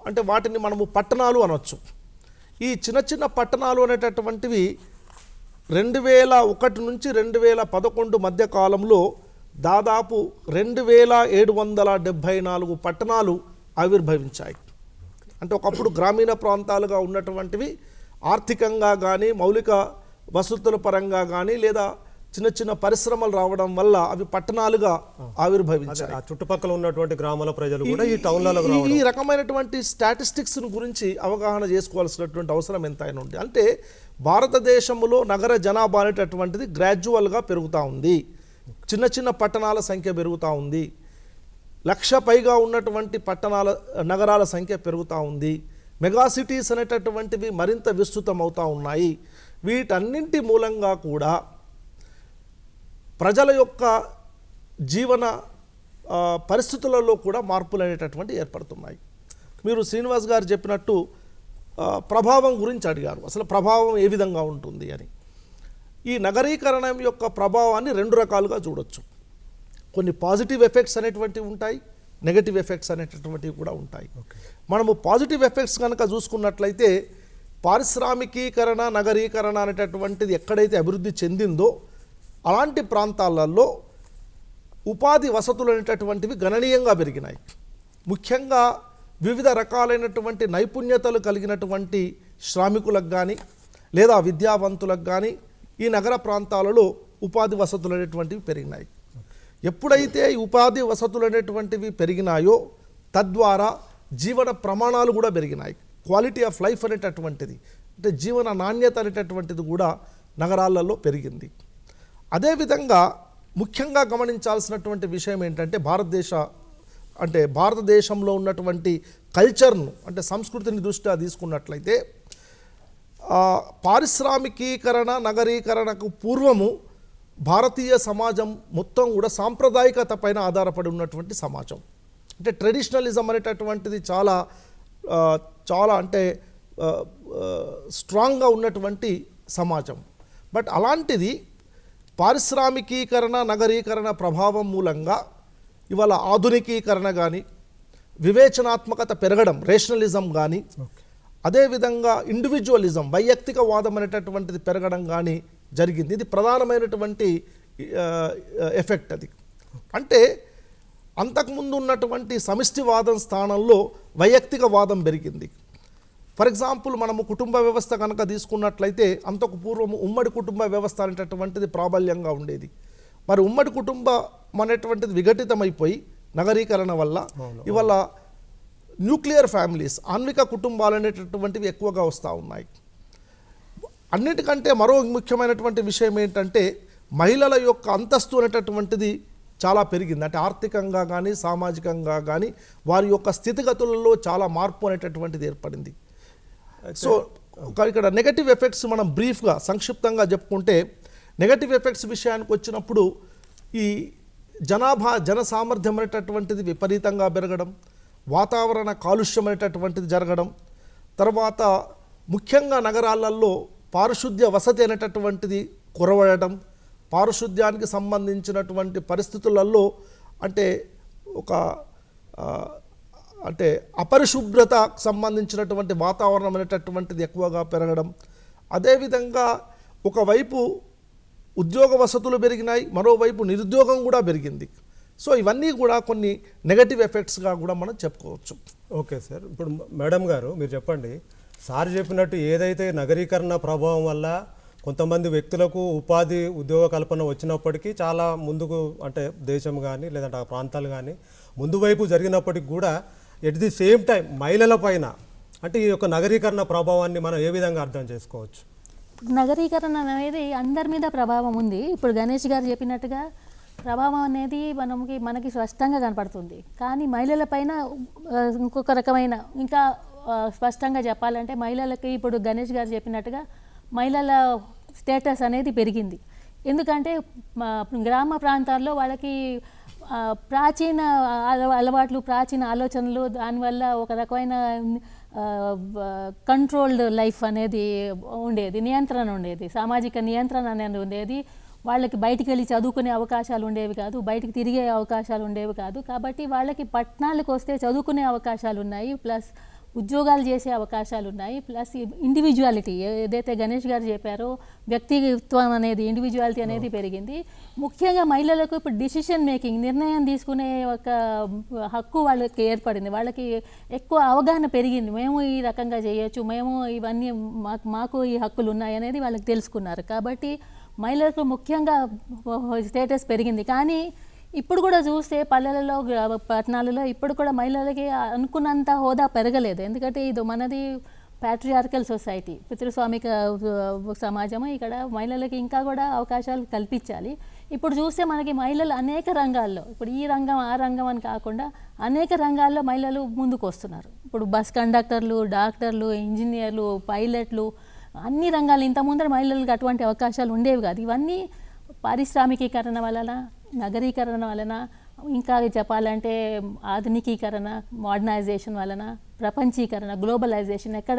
అంటే వాటిని మనము పట్టణాలు అనొచ్చు. ఈ చిన్న చిన్న పట్టణాలు అనేటటువంటివి 2001 నుంచి 2011 మధ్య కాలంలో దాదాపు 2774 పట్టణాలు ఆవిర్భవించాయి. అంటే ఒకప్పుడు గ్రామీణ ప్రాంతాలుగా ఉన్నటువంటివి ఆర్థికంగా కానీ మౌలిక వసతుల పరంగా కానీ లేదా చిన్న చిన్న పరిశ్రమలు రావడం వల్ల అవి పట్టణాలుగా ఆవిర్భవించాయి.
ఆ చుట్టుపక్కల ఉన్నటువంటి గ్రామాల ప్రజలు కూడా ఈ టౌన్లలో
ఈ రకమైనటువంటి స్టాటిస్టిక్స్ గురించి అవగాహన చేసుకోవాల్సినటువంటి అవసరం ఎంతైనా ఉంది. అంటే భారతదేశంలో నగర జనాభా అనేటటువంటిది గ్రాడ్యువల్గా పెరుగుతూ ఉంది. చిన్న చిన్న పట్టణాల సంఖ్య పెరుగుతూ ఉంది. 1,00,000 పైగా ఉన్నటువంటి నగరాల సంఖ్య పెరుగుతూ ఉంది. మెగా సిటీస్ అనేటటువంటివి మరింత విస్తృతం అవుతూ ఉన్నాయి. వీటన్నింటి మూలంగా కూడా ప్రజల యొక్క జీవన పరిస్థితులలో కూడా మార్పులు అనేటటువంటి ఏర్పడుతున్నాయి. మీరు శ్రీనివాస్ గారు చెప్పినట్టు ప్రభావం గురించి అడిగారు. అసలు ప్రభావం ఏ విధంగా ఉంటుంది అని. ఈ నగరీకరణం యొక్క ప్రభావాన్ని 2 రకాలుగా చూడొచ్చు. కొన్ని పాజిటివ్ ఎఫెక్ట్స్ అనేటువంటివి ఉంటాయి, నెగటివ్ ఎఫెక్ట్స్ అనేటటువంటివి కూడా ఉంటాయి. మనము పాజిటివ్ ఎఫెక్ట్స్ కనుక చూసుకున్నట్లయితే పారిశ్రామికీకరణ నగరీకరణ అనేటటువంటిది ఎక్కడైతే అభివృద్ధి చెందిందో అలాంటి ప్రాంతాలలో ఉపాధి వసతులు అనేటటువంటివి గణనీయంగా పెరిగినాయి. ముఖ్యంగా వివిధ రకాలైనటువంటి నైపుణ్యతలు కలిగినటువంటి శ్రామికులకు కానీ లేదా విద్యావంతులకు కానీ ఈ నగర ప్రాంతాలలో ఉపాధి వసతులు అనేటువంటివి పెరిగినాయి. ఎప్పుడైతే ఈ ఉపాధి వసతులు అనేటువంటివి పెరిగినాయో తద్వారా జీవన ప్రమాణాలు కూడా పెరిగినాయి. క్వాలిటీ ఆఫ్ లైఫ్ అనేటటువంటిది అంటే జీవన నాణ్యత అనేటటువంటిది కూడా నగరాలలో పెరిగింది. అదేవిధంగా ముఖ్యంగా గమనించాల్సినటువంటి విషయం ఏంటంటే భారతదేశంలో ఉన్నటువంటి కల్చర్ను అంటే సంస్కృతిని దృష్ట్యా తీసుకున్నట్లయితే పారిశ్రామికీకరణ నగరీకరణకు పూర్వము భారతీయ సమాజం మొత్తం కూడా సాంప్రదాయికత పైన ఆధారపడి ఉన్నటువంటి సమాజం. అంటే ట్రెడిషనలిజం అనేటటువంటిది చాలా అంటే స్ట్రాంగ్గా ఉన్నటువంటి సమాజం. బట్ అలాంటిది పారిశ్రామికీకరణ నగరీకరణ ప్రభావం మూలంగా ఇవాళ ఆధునికీకరణ కానీ వివేచనాత్మకత పెరగడం రేషనలిజం కానీ అదేవిధంగా ఇండివిజువలిజం వైయక్తికవాదం అనేటటువంటిది పెరగడం కానీ జరిగింది. ఇది ప్రధానమైనటువంటి ఎఫెక్ట్. అది అంటే అంతకుముందు ఉన్నటువంటి సమిష్టివాదం స్థానంలో వైయక్తికవాదం పెరిగింది. ఫర్ ఎగ్జాంపుల్ మనము కుటుంబ వ్యవస్థ కనుక తీసుకున్నట్లయితే అంతకు పూర్వము ఉమ్మడి కుటుంబ వ్యవస్థ అనేటటువంటిది ప్రాబల్యంగా ఉండేది. మరి ఉమ్మడి కుటుంబం అనేటువంటిది విఘటితమైపోయి నగరీకరణ వల్ల ఇవాళ న్యూక్లియర్ ఫ్యామిలీస్ ఆన్విక కుటుంబాలు అనేటటువంటివి ఎక్కువగా వస్తూ ఉన్నాయి. అన్నిటికంటే మరో ముఖ్యమైనటువంటి విషయం ఏంటంటే మహిళల యొక్క అంతస్తు అనేటటువంటిది చాలా పెరిగింది. అంటే ఆర్థికంగా కానీ సామాజికంగా కానీ వారి యొక్క స్థితిగతులలో చాలా మార్పు అనేటటువంటిది ఏర్పడింది. సో ఇక్కడ నెగటివ్ ఎఫెక్ట్స్ మనం బ్రీఫ్గా సంక్షిప్తంగా చెప్పుకుంటే నెగటివ్ ఎఫెక్ట్స్ విషయానికి వచ్చినప్పుడు ఈ జన సామర్థ్యం అనేటటువంటిది విపరీతంగా పెరగడం, వాతావరణ కాలుష్యం అనేటటువంటిది జరగడం, తర్వాత ముఖ్యంగా నగరాలలో పారిశుద్ధ్య వసతి అనేటటువంటిది కొరవడడం, పారిశుద్ధ్యానికి సంబంధించినటువంటి పరిస్థితులలో అంటే అపరిశుభ్రతకు సంబంధించినటువంటి వాతావరణం అనేటటువంటిది ఎక్కువగా పెరగడం, అదేవిధంగా ఒకవైపు ఉద్యోగ వసతులు పెరిగినాయి, మరోవైపు నిరుద్యోగం కూడా పెరిగింది. సో ఇవన్నీ కూడా కొన్ని నెగటివ్ ఎఫెక్ట్స్గా కూడా మనం చెప్పుకోవచ్చు.
ఓకే సార్, ఇప్పుడు మేడం గారు మీరు చెప్పండి, సార్ చెప్పినట్టు ఏదైతే నగరీకరణ ప్రభావం వల్ల కొంతమంది వ్యక్తులకు ఉపాధి ఉద్యోగ కల్పన వచ్చినప్పటికీ చాలా ముందుకు అంటే దేశం కానీ లేదంటే ఆ ప్రాంతాలు కానీ ముందు వైపు జరిగినప్పటికి కూడా ఎట్ ది సేమ్ టైం మహిళల పైన అంటే ఈ యొక్క నగరీకరణ ప్రభావాన్ని మనం ఏ విధంగా అర్థం చేసుకోవచ్చు?
నగరీకరణ అనేది అందరి మీద ప్రభావం ఉంది. ఇప్పుడు గణేష్ గారు చెప్పినట్టుగా ప్రభావం అనేది మనకి స్పష్టంగా కనపడుతుంది. కానీ మహిళల పైన ఇంకొక రకమైన ఇంకా స్పష్టంగా చెప్పాలంటే మహిళలకి ఇప్పుడు గణేష్ గారు చెప్పినట్టుగా మహిళల స్టేటస్ అనేది పెరిగింది. ఎందుకంటే గ్రామ ప్రాంతాల్లో వాళ్ళకి ప్రాచీన అలవాట్లు ప్రాచీన ఆలోచనలు దానివల్ల ఒక రకమైన కంట్రోల్డ్ లైఫ్ అనేది ఉండేది, నియంత్రణ ఉండేది, సామాజిక నియంత్రణ అనేది ఉండేది. వాళ్ళకి బయటికి వెళ్ళి చదువుకునే అవకాశాలు ఉండేవి కాదు, బయటికి తిరిగే అవకాశాలు ఉండేవి కాదు. కాబట్టి వాళ్ళకి పట్టణాలకు వస్తే చదువుకునే అవకాశాలు ఉన్నాయి, ప్లస్ ఉద్యోగాలు చేసే అవకాశాలు ఉన్నాయి. ప్లస్ ఇండివిజువాలిటీ ఏదైతే గణేష్ గారు చెప్పారో వ్యక్తిత్వం అనేది, ఇండివిజువాలిటీ అనేది పెరిగింది. ముఖ్యంగా మహిళలకు ఇప్పుడు డిసిషన్ మేకింగ్, నిర్ణయం తీసుకునే ఒక హక్కు వాళ్ళకి ఏర్పడింది. వాళ్ళకి ఎక్కువ అవగాహన పెరిగింది. మేము ఈ రకంగా చేయొచ్చు, మేము ఇవన్నీ మాకు ఈ హక్కులు ఉన్నాయి అనేది వాళ్ళకి తెలుసుకున్నారు. కాబట్టి మహిళలకు ముఖ్యంగా స్టేటస్ పెరిగింది. కానీ ఇప్పుడు కూడా చూస్తే పల్లెలలో పట్టణాలలో ఇప్పుడు కూడా మహిళలకి అనుకున్నంత హోదా పెరగలేదు. ఎందుకంటే ఇది మనది ప్యాట్రియార్కల్ సొసైటీ, పితృస్వామిక సమాజము. ఇక్కడ మహిళలకి ఇంకా కూడా అవకాశాలు కల్పించాలి. ఇప్పుడు చూస్తే మనకి మహిళలు అనేక రంగాల్లో, ఇప్పుడు ఈ రంగం ఆ రంగం అని కాకుండా అనేక రంగాల్లో మహిళలు ముందుకు వస్తున్నారు. ఇప్పుడు బస్ కండక్టర్లు, డాక్టర్లు, ఇంజనీర్లు, పైలట్లు, అన్ని రంగాలు ఇంతకుముందర మహిళలకు అటువంటి అవకాశాలు ఉండేవి కాదు. ఇవన్నీ పారిశ్రామికీకరణ వలన, నగరీకరణ వలన, ఇంకా చెప్పాలంటే ఆధునికీకరణ, మోడర్నైజేషన్ వలన, ప్రపంచీకరణ, గ్లోబలైజేషన్, ఎక్కడ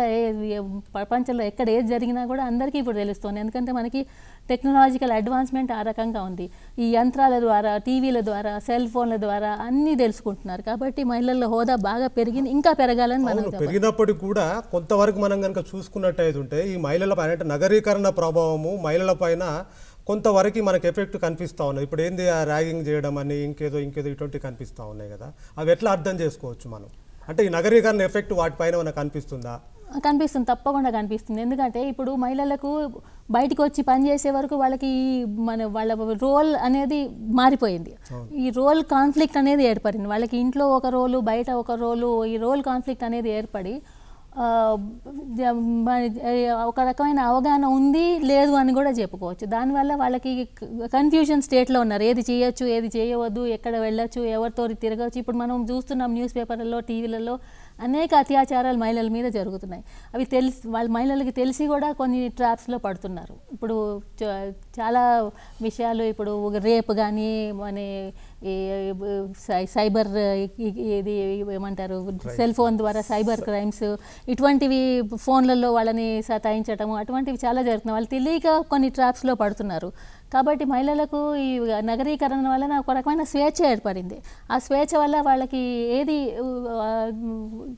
ప్రపంచంలో ఎక్కడ ఏది జరిగినా కూడా అందరికీ ఇప్పుడు తెలుస్తుంది. ఎందుకంటే మనకి టెక్నాలజికల్ అడ్వాన్స్మెంట్ ఆ రకంగా ఉంది. ఈ యంత్రాల ద్వారా, టీవీల ద్వారా, సెల్ ఫోన్ల ద్వారా అన్నీ తెలుసుకుంటున్నారు. కాబట్టి మహిళల హోదా బాగా పెరిగింది, ఇంకా పెరగాలని మనం
పెరిగినప్పటికీ కూడా కొంతవరకు మనం కనుక చూసుకున్నట్టయితే ఉంటే ఈ మహిళల పైన అంటే నగరీకరణ ప్రభావము మహిళల పైన కొంతవరకు మనకు ఎఫెక్ట్ కనిపిస్తూ ఉన్నది. ఇప్పుడు ఏంది ఆ ర్యాగింగ్ చేయడం అని ఇంకేదో ఇటువంటివి కనిపిస్తూ ఉన్నాయి కదా, అవి ఎట్లా అర్థం చేసుకోవచ్చు మనం? అంటే ఈ నగరీకరణ ఎఫెక్ట్ వాటిపైన మనకు కనిపిస్తుందా?
కనిపిస్తుంది, తప్పకుండా కనిపిస్తుంది. ఎందుకంటే ఇప్పుడు మహిళలకు బయటకు వచ్చి పనిచేసే వరకు వాళ్ళకి వాళ్ళ రోల్ అనేది మారిపోయింది. ఈ రోల్ కాన్ఫ్లిక్ట్ అనేది ఏర్పడింది. వాళ్ళకి ఇంట్లో ఒక రోలు, బయట ఒక రోలు, ఈ రోల్ కాన్ఫ్లిక్ట్ అనేది ఏర్పడి ఒక రకమైన అవగాహన ఉంది లేదు అని కూడా చెప్పుకోవచ్చు. దానివల్ల వాళ్ళకి కన్ఫ్యూజన్ స్టేట్లో ఉన్నారు. ఏది చేయొచ్చు, ఏది చేయవద్దు, ఎక్కడ వెళ్ళొచ్చు, ఎవరితో తిరగవచ్చు. ఇప్పుడు మనం చూస్తున్నాం న్యూస్ పేపర్లలో, టీవీలలో అనేక అత్యాచారాలు మహిళల మీద జరుగుతున్నాయి. అవి వాళ్ళ మహిళలకి తెలిసి కూడా కొన్ని ట్రాప్స్లో పడుతున్నారు. ఇప్పుడు చాలా విషయాలు, ఇప్పుడు రేప్ కానీ, మన సైబర్ ఇది ఏమంటారు, సెల్ ఫోన్ ద్వారా సైబర్ క్రైమ్స్, ఇటువంటివి ఫోన్లలో వాళ్ళని సతాయించడము, అటువంటివి చాలా జరుగుతున్నాయి. వాళ్ళు తెలియక కొన్ని ట్రాప్స్లో పడుతున్నారు. కాబట్టి మహిళలకు ఈ నగరీకరణ వలన ఒక రకమైన స్వేచ్ఛ ఏర్పడింది. ఆ స్వేచ్ఛ వల్ల వాళ్ళకి ఏది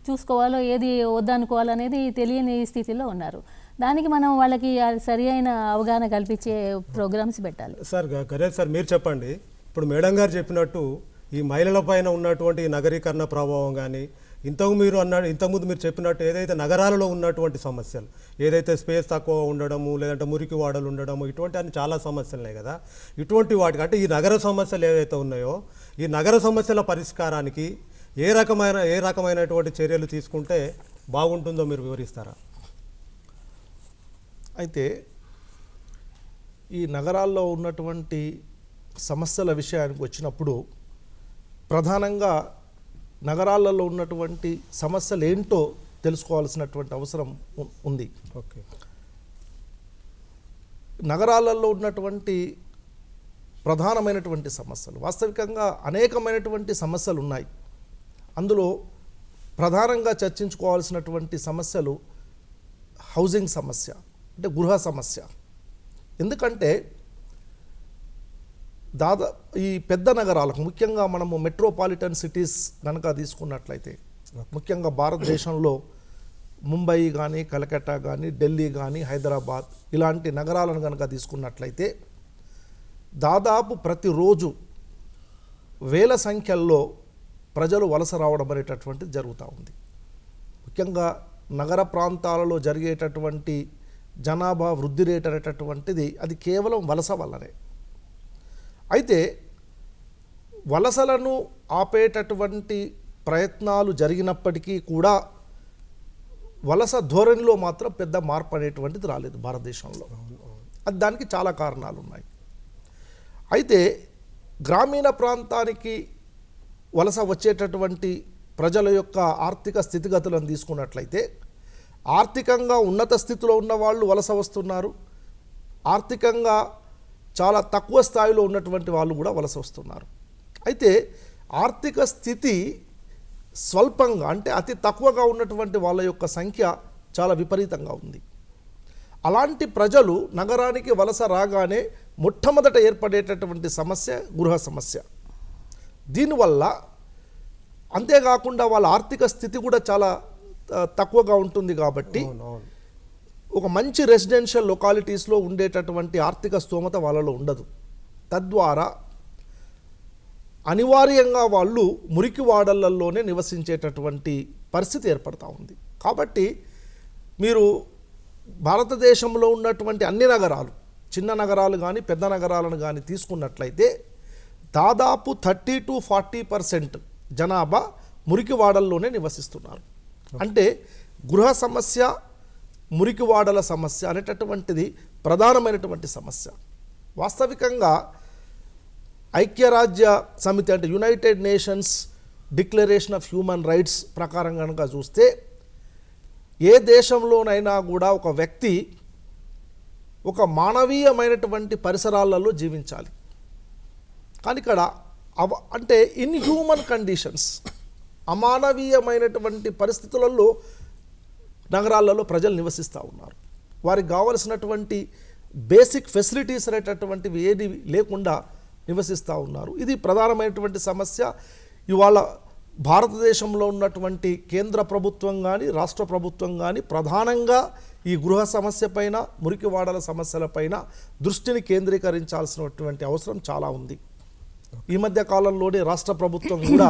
చూసుకోవాలో, ఏది వద్దనుకోవాలో అనేది తెలియని స్థితిలో ఉన్నారు. దానికి మనం వాళ్ళకి సరి అయిన అవగాహన కల్పించే ప్రోగ్రామ్స్ పెట్టాలి.
సార్ గణేష్ సార్, మీరు చెప్పండి. ఇప్పుడు మేడం గారు చెప్పినట్టు ఈ మహిళల పైన ఉన్నటువంటి నగరీకరణ ప్రభావం కానీ, ఇంతకుముందు మీరు చెప్పినట్టు ఏదైతే నగరాలలో ఉన్నటువంటి సమస్యలు, ఏదైతే స్పేస్ తక్కువ ఉండడము, లేదంటే మురికి వాడలు ఉండడము, ఇటువంటి అన్ని చాలా సమస్యలు ఉన్నాయి కదా. ఇటువంటి వాటికి అంటే ఈ నగర సమస్యలు ఏవైతే ఉన్నాయో, ఈ నగర సమస్యల పరిష్కారానికి ఏ రకమైనటువంటి చర్యలు తీసుకుంటే బాగుంటుందో మీరు వివరిస్తారా?
అయితే ఈ నగరాల్లో ఉన్నటువంటి సమస్యల విషయానికి వచ్చినప్పుడు ప్రధానంగా నగరాలలో ఉన్నటువంటి సమస్యలు ఏంటో తెలుసుకోవాల్సినటువంటి అవసరం ఉంది.
ఓకే.
నగరాలలో ఉన్నటువంటి ప్రధానమైనటువంటి సమస్యలు, వాస్తవికంగా అనేకమైనటువంటి సమస్యలు ఉన్నాయి. అందులో ప్రధానంగా చర్చించుకోవాల్సినటువంటి సమస్యలు హౌసింగ్ సమస్య, అంటే గృహ సమస్య. ఎందుకంటే ఈ పెద్ద నగరాలకు, ముఖ్యంగా మనము మెట్రోపాలిటన్ సిటీస్ కనుక తీసుకున్నట్లయితే, ముఖ్యంగా భారతదేశంలో ముంబై కానీ, కలకత్తా కానీ, ఢిల్లీ కానీ, హైదరాబాద్ ఇలాంటి నగరాలను కనుక తీసుకున్నట్లయితే దాదాపు ప్రతిరోజు వేల సంఖ్యల్లో ప్రజలు వలస రావడం అనేటటువంటిది జరుగుతూ ఉంది. ముఖ్యంగా నగర ప్రాంతాలలో జరిగేటటువంటి జనాభా వృద్ధి రేట్ అనేటటువంటిది అది కేవలం వలస వల్లనే. అయితే వలసలను ఆపేటటువంటి ప్రయత్నాలు జరిగినప్పటికీ కూడా వలస ధోరణిలో మాత్రం పెద్ద మార్పు అనేటువంటిది రాలేదు భారతదేశంలో. అది దానికి చాలా కారణాలు ఉన్నాయి. అయితే గ్రామీణ ప్రాంతానికి వలస వచ్చేటటువంటి ప్రజల యొక్క ఆర్థిక స్థితిగతులను తీసుకున్నట్లయితే, ఆర్థికంగా ఉన్నత స్థితిలో ఉన్న వాళ్ళు వలస వస్తున్నారు, ఆర్థికంగా చాలా తక్కువ స్థాయిలో ఉన్నటువంటి వాళ్ళు కూడా వలస వస్తున్నారు. అయితే ఆర్థిక స్థితి స్వల్పంగా, అంటే అతి తక్కువగా ఉన్నటువంటి వాళ్ళ యొక్క సంఖ్య చాలా విపరీతంగా ఉంది. అలాంటి ప్రజలు నగరానికి వలస రాగానే మొట్టమొదట ఏర్పడేటటువంటి సమస్య గృహ సమస్య. దీనివల్ల అంతేకాకుండా వాళ్ళ ఆర్థిక స్థితి కూడా చాలా తక్కువగా ఉంటుంది కాబట్టి
అవును.
ఒక మంచి రెసిడెన్షియల్ లొకాలిటీస్లో ఉండేటటువంటి ఆర్థిక స్తోమత వాళ్ళలో ఉండదు. తద్వారా అనివార్యంగా వాళ్ళు మురికి వాడలలోనే నివసించేటటువంటి పరిస్థితి ఏర్పడతా ఉంది. కాబట్టి మీరు భారతదేశంలో ఉన్నటువంటి అన్ని నగరాలు, చిన్న నగరాలు కానీ పెద్ద నగరాలను కానీ తీసుకున్నట్లయితే దాదాపు 30 to 40% జనాభా మురికి వాడల్లోనే నివసిస్తున్నారు. అంటే గృహ సమస్య, మురికివాడల సమస్య అనేటటువంటిది ప్రధానమైనటువంటి సమస్య. వాస్తవికంగా ఐక్యరాజ్య సమితి అంటే United nations declaration of human rights ప్రకారం కనుక చూస్తే ఏ దేశంలోనైనా కూడా ఒక వ్యక్తి ఒక మానవీయమైనటువంటి పరిసరాలలో జీవించాలి. కానీ ఇక్కడ అంటే ఇన్హ్యూమన్ కండిషన్స్, అమానవీయమైనటువంటి పరిస్థితులలో నగరాలలో ప్రజలు నివసిస్తూ ఉన్నారు. వారికి కావలసినటువంటి బేసిక్ ఫెసిలిటీస్ అనేటటువంటివి ఏది లేకుండా నివసిస్తూ ఉన్నారు. ఇది ప్రధానమైనటువంటి సమస్య. ఇవాళ భారతదేశంలో ఉన్నటువంటి కేంద్ర ప్రభుత్వం కానీ రాష్ట్ర ప్రభుత్వం కానీ ప్రధానంగా ఈ గృహ సమస్య పైన, మురికివాడల సమస్యలపైన దృష్టిని కేంద్రీకరించాల్సినటువంటి అవసరం చాలా ఉంది. ఈ మధ్య కాలంలోనే రాష్ట్ర ప్రభుత్వం కూడా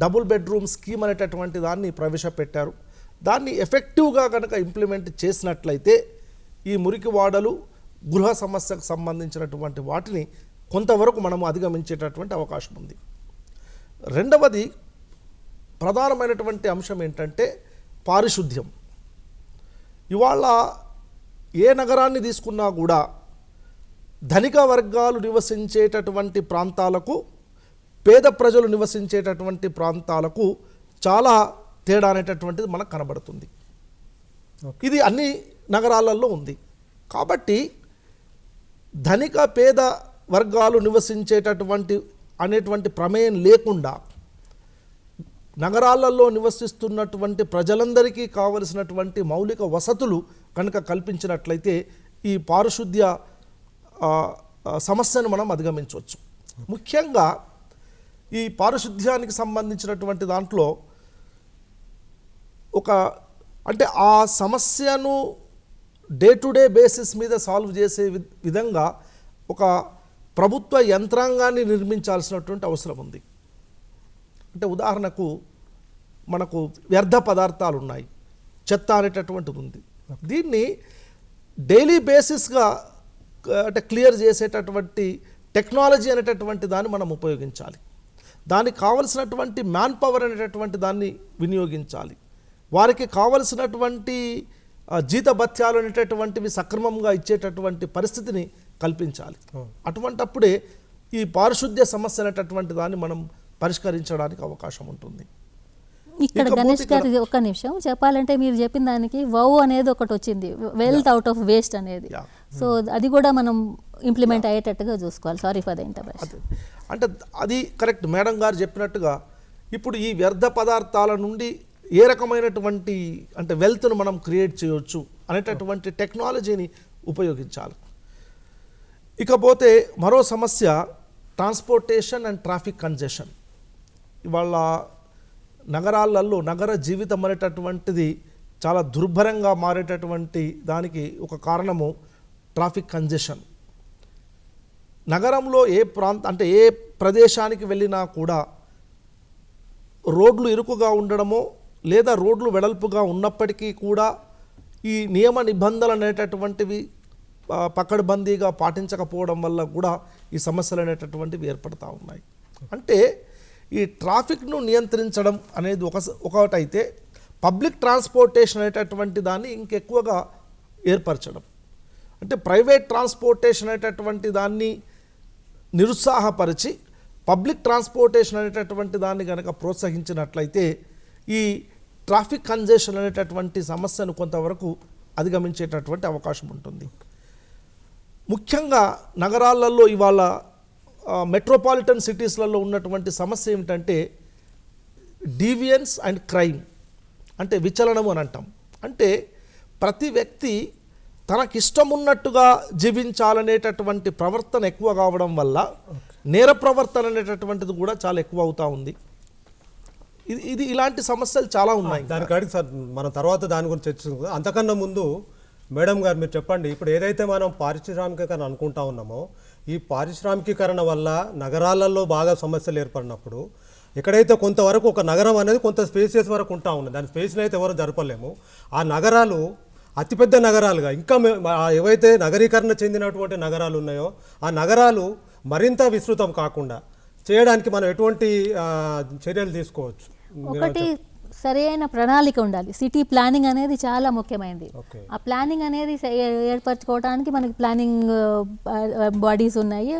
డబుల్ బెడ్రూమ్ స్కీమ్ అనేటటువంటి దాన్ని ప్రవేశపెట్టారు. దాన్ని ఎఫెక్టివ్గా కనుక ఇంప్లిమెంట్ చేసినట్లయితే ఈ మురికివాడలు, గృహ సమస్యకు సంబంధించినటువంటి వాటిని కొంతవరకు మనము అధిగమించేటటువంటి అవకాశం ఉంది. రెండవది ప్రధానమైనటువంటి అంశం ఏంటంటే పారిశుద్ధ్యం. ఇవాళ ఏ నగరాన్ని తీసుకున్నా కూడా ధనిక వర్గాలు నివసించేటటువంటి ప్రాంతాలకు, పేద ప్రజలు నివసించేటటువంటి ప్రాంతాలకు చాలా తేడా అనేటటువంటిది మనకు కనబడుతుంది. ఇది అన్ని నగరాలలో ఉంది. కాబట్టి ధనిక పేద వర్గాలు నివసించేటటువంటి అనేటువంటి ప్రమేయం లేకుండా నగరాలలో నివసిస్తున్నటువంటి ప్రజలందరికీ కావలసినటువంటి మౌలిక వసతులు కనుక కల్పించినట్లయితే ఈ పారిశుద్ధ్య సమస్యను మనం అధిగమించవచ్చు. ముఖ్యంగా ఈ పారిశుద్ధ్యానికి సంబంధించినటువంటి దాంట్లో అంటే ఆ సమస్యను డే టు డే బేసిస్ మీద సాల్వ్ చేసే విధంగా ఒక ప్రభుత్వ యంత్రాంగాన్ని నిర్మించాల్సినటువంటి అవసరం ఉంది. అంటే ఉదాహరణకు మనకు వ్యర్థ పదార్థాలు ఉన్నాయి, చెత్త అనేటటువంటిది ఉంది. దీన్ని డైలీ బేసిస్గా అంటే క్లియర్ చేసేటటువంటి టెక్నాలజీ అనేటటువంటి దాన్ని మనం ఉపయోగించాలి. దానికి కావలసినటువంటి మ్యాన్ పవర్ అనేటటువంటి దాన్ని వినియోగించాలి. వారికి కావలసినటువంటి జీతభత్యాలు అనేటటువంటివి సక్రమంగా ఇచ్చేటటువంటి పరిస్థితిని కల్పించాలి. అటువంటప్పుడే ఈ పారిశుద్ధ్య సమస్య అనేటటువంటి దాన్ని మనం పరిష్కరించడానికి అవకాశం ఉంటుంది.
ఇక్కడ గణేష్ గారి ఒక్క నిమిషం చెప్పాలంటే, మీరు చెప్పిన దానికి వౌ అనేది ఒకటి వచ్చింది, వెల్త్ అవుట్ ఆఫ్ వేస్ట్ అనేది. సో అది కూడా మనం ఇంప్లిమెంట్ అయ్యేటట్టుగా చూసుకోవాలి. Sorry for the interruption.
అంటే అది కరెక్ట్ మేడం గారు చెప్పినట్టుగా. ఇప్పుడు ఈ వ్యర్థ పదార్థాల నుండి ఏ రకమైనటువంటి అంటే వెల్త్ను మనం క్రియేట్ చేయవచ్చు అనేటటువంటి టెక్నాలజీని ఉపయోగించాలి. ఇకపోతే మరో సమస్య ట్రాన్స్పోర్టేషన్ అండ్ ట్రాఫిక్ కంజెషన్. ఇవాళ నగరాలలో నగర జీవితం అనేటటువంటిది చాలా దుర్భరంగా మారేటటువంటి దానికి ఒక కారణము ట్రాఫిక్ కంజెషన్. నగరంలో ఏ ప్రదేశానికి వెళ్ళినా కూడా రోడ్లు ఇరుకుగా ఉండడమో లేదా రోడ్లు వెడల్పుగా ఉన్నప్పటికీ కూడా ఈ నియమ నిబంధనలు అనేటటువంటివి పకడ్బందీగా పాటించకపోవడం వల్ల కూడా ఈ సమస్యలు అనేటటువంటివి ఏర్పడతా ఉన్నాయి. అంటే ఈ ట్రాఫిక్ను నియంత్రించడం అనేది ఒకటైతే, పబ్లిక్ ట్రాన్స్పోర్టేషన్ అనేటటువంటి దాన్ని ఇంకెక్కువగా ఏర్పరచడం, అంటే ప్రైవేట్ ట్రాన్స్పోర్టేషన్ అనేటటువంటి దాన్ని నిరుత్సాహపరిచి పబ్లిక్ ట్రాన్స్పోర్టేషన్ అనేటటువంటి దాన్ని కనుక ప్రోత్సహించినట్లయితే ఈ ట్రాఫిక్ కంజెషన్ అనేటటువంటి సమస్యను కొంతవరకు అధిగమించేటటువంటి అవకాశం ఉంటుంది. ముఖ్యంగా నగరాలలో ఇవాళ మెట్రోపాలిటన్ సిటీస్లలో ఉన్నటువంటి సమస్య ఏమిటంటే డీవియన్స్ అండ్ క్రైమ్, అంటే విచలనం అని అంటాం. అంటే ప్రతి వ్యక్తి తనకిష్టమున్నట్టుగా జీవించాలనేటటువంటి ప్రవర్తన ఎక్కువ కావడం వల్ల నేర ప్రవర్తన అనేటటువంటిది కూడా చాలా ఎక్కువ అవుతూ ఉంది. ఇది ఇలాంటి సమస్యలు చాలా ఉన్నాయి.
దానికి అడిగి సార్ మనం తర్వాత దాని గురించి చర్చించుకుందాం. అంతకన్నా ముందు మేడం గారు మీరు చెప్పండి, ఇప్పుడు ఏదైతే మనం పారిశ్రామికీకరణ అనుకుంటా ఉన్నామో ఈ పారిశ్రామికీకరణ వల్ల నగరాలలో బాగా సమస్యలు ఏర్పడినప్పుడు ఎక్కడైతే కొంతవరకు ఒక నగరం అనేది కొంత స్పేసెస్ వరకు ఉంటా ఉంది, దాని స్పేస్ని అయితే ఎవరు జరపలేము. ఆ నగరాలు అతిపెద్ద నగరాలుగా ఇంకా ఏవైతే నగరీకరణ చెందినటువంటి నగరాలు ఉన్నాయో ఆ నగరాలు మరింత విస్తృతం కాకుండా చేయడానికి మనం ఎటువంటి చర్యలు తీసుకోవచ్చు?
ఒకటి సరైన ప్రణాళిక ఉండాలి. సిటీ ప్లానింగ్ అనేది చాలా ముఖ్యమైనది. ఆ ప్లానింగ్ అనేది ఏర్పరచుకోవడానికి మనకి ప్లానింగ్ బాడీస్ ఉన్నాయి.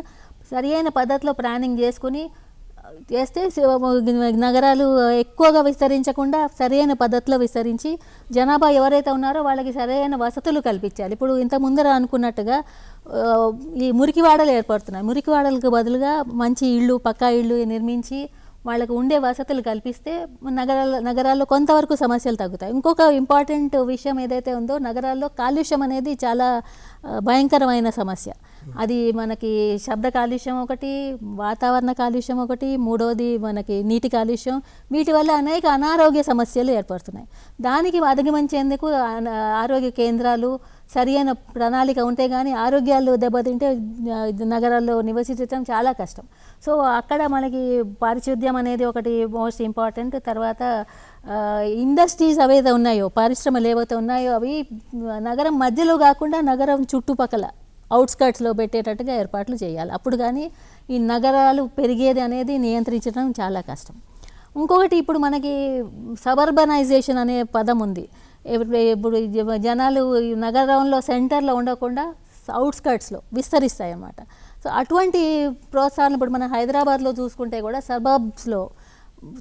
సరైన పద్ధతిలో ప్లానింగ్ చేసుకుని చేస్తే నగరాలు ఎక్కువగా విస్తరించకుండా సరైన పద్ధతిలో విస్తరించి జనాభా ఎవరైతే ఉన్నారో వాళ్ళకి సరైన వసతులు కల్పించాలి. ఇప్పుడు ఇంత ముందర అనుకున్నట్టుగా ఈ మురికివాడలు ఏర్పడుతున్నాయి. మురికివాడలకు బదులుగా మంచి ఇళ్ళు, పక్కా ఇళ్ళు నిర్మించి వాళ్ళకు ఉండే వసతులు కల్పిస్తే నగరాల్లో కొంతవరకు సమస్యలు తగ్గుతాయి. ఇంకొక ఇంపార్టెంట్ విషయం ఏదైతే ఉందో, నగరాల్లో కాలుష్యం అనేది చాలా భయంకరమైన సమస్య. అది మనకి శబ్ద కాలుష్యం ఒకటి, వాతావరణ కాలుష్యం ఒకటి, మూడోది మనకి నీటి కాలుష్యం. వీటి వల్ల అనేక అనారోగ్య సమస్యలు ఏర్పడుతున్నాయి. దానికి అధిగమించేందుకు ఆరోగ్య కేంద్రాలు సరైన ప్రణాళిక ఉంటే కానీ ఆరోగ్యాలు దెబ్బతింటే నగరాల్లో నివసించడం చాలా కష్టం. సో అక్కడ మనకి పారిశుద్ధ్యం అనేది ఒకటి మోస్ట్ ఇంపార్టెంట్. తర్వాత ఇండస్ట్రీస్ ఏవైతే ఉన్నాయో, పరిశ్రమలు ఏవైతే ఉన్నాయో అవి నగరం మధ్యలో కాకుండా నగరం చుట్టుపక్కల అవుట్స్కర్ట్స్లో పెట్టేటట్టుగా ఏర్పాట్లు చేయాలి. అప్పుడు కానీ ఈ నగరాలు పెరిగేది అనేది నియంత్రించడం చాలా కష్టం. ఇంకొకటి, ఇప్పుడు మనకి సబర్బనైజేషన్ అనే పదం ఉంది. ఇప్పుడు జనాలు నగరంలో సెంటర్లో ఉండకుండా అవుట్స్కర్ట్స్లో విస్తరిస్తాయి అన్నమాట. సో అటువంటి ప్రోత్సాహం ఇప్పుడు మన హైదరాబాద్లో చూసుకుంటే కూడా సబర్బ్స్లో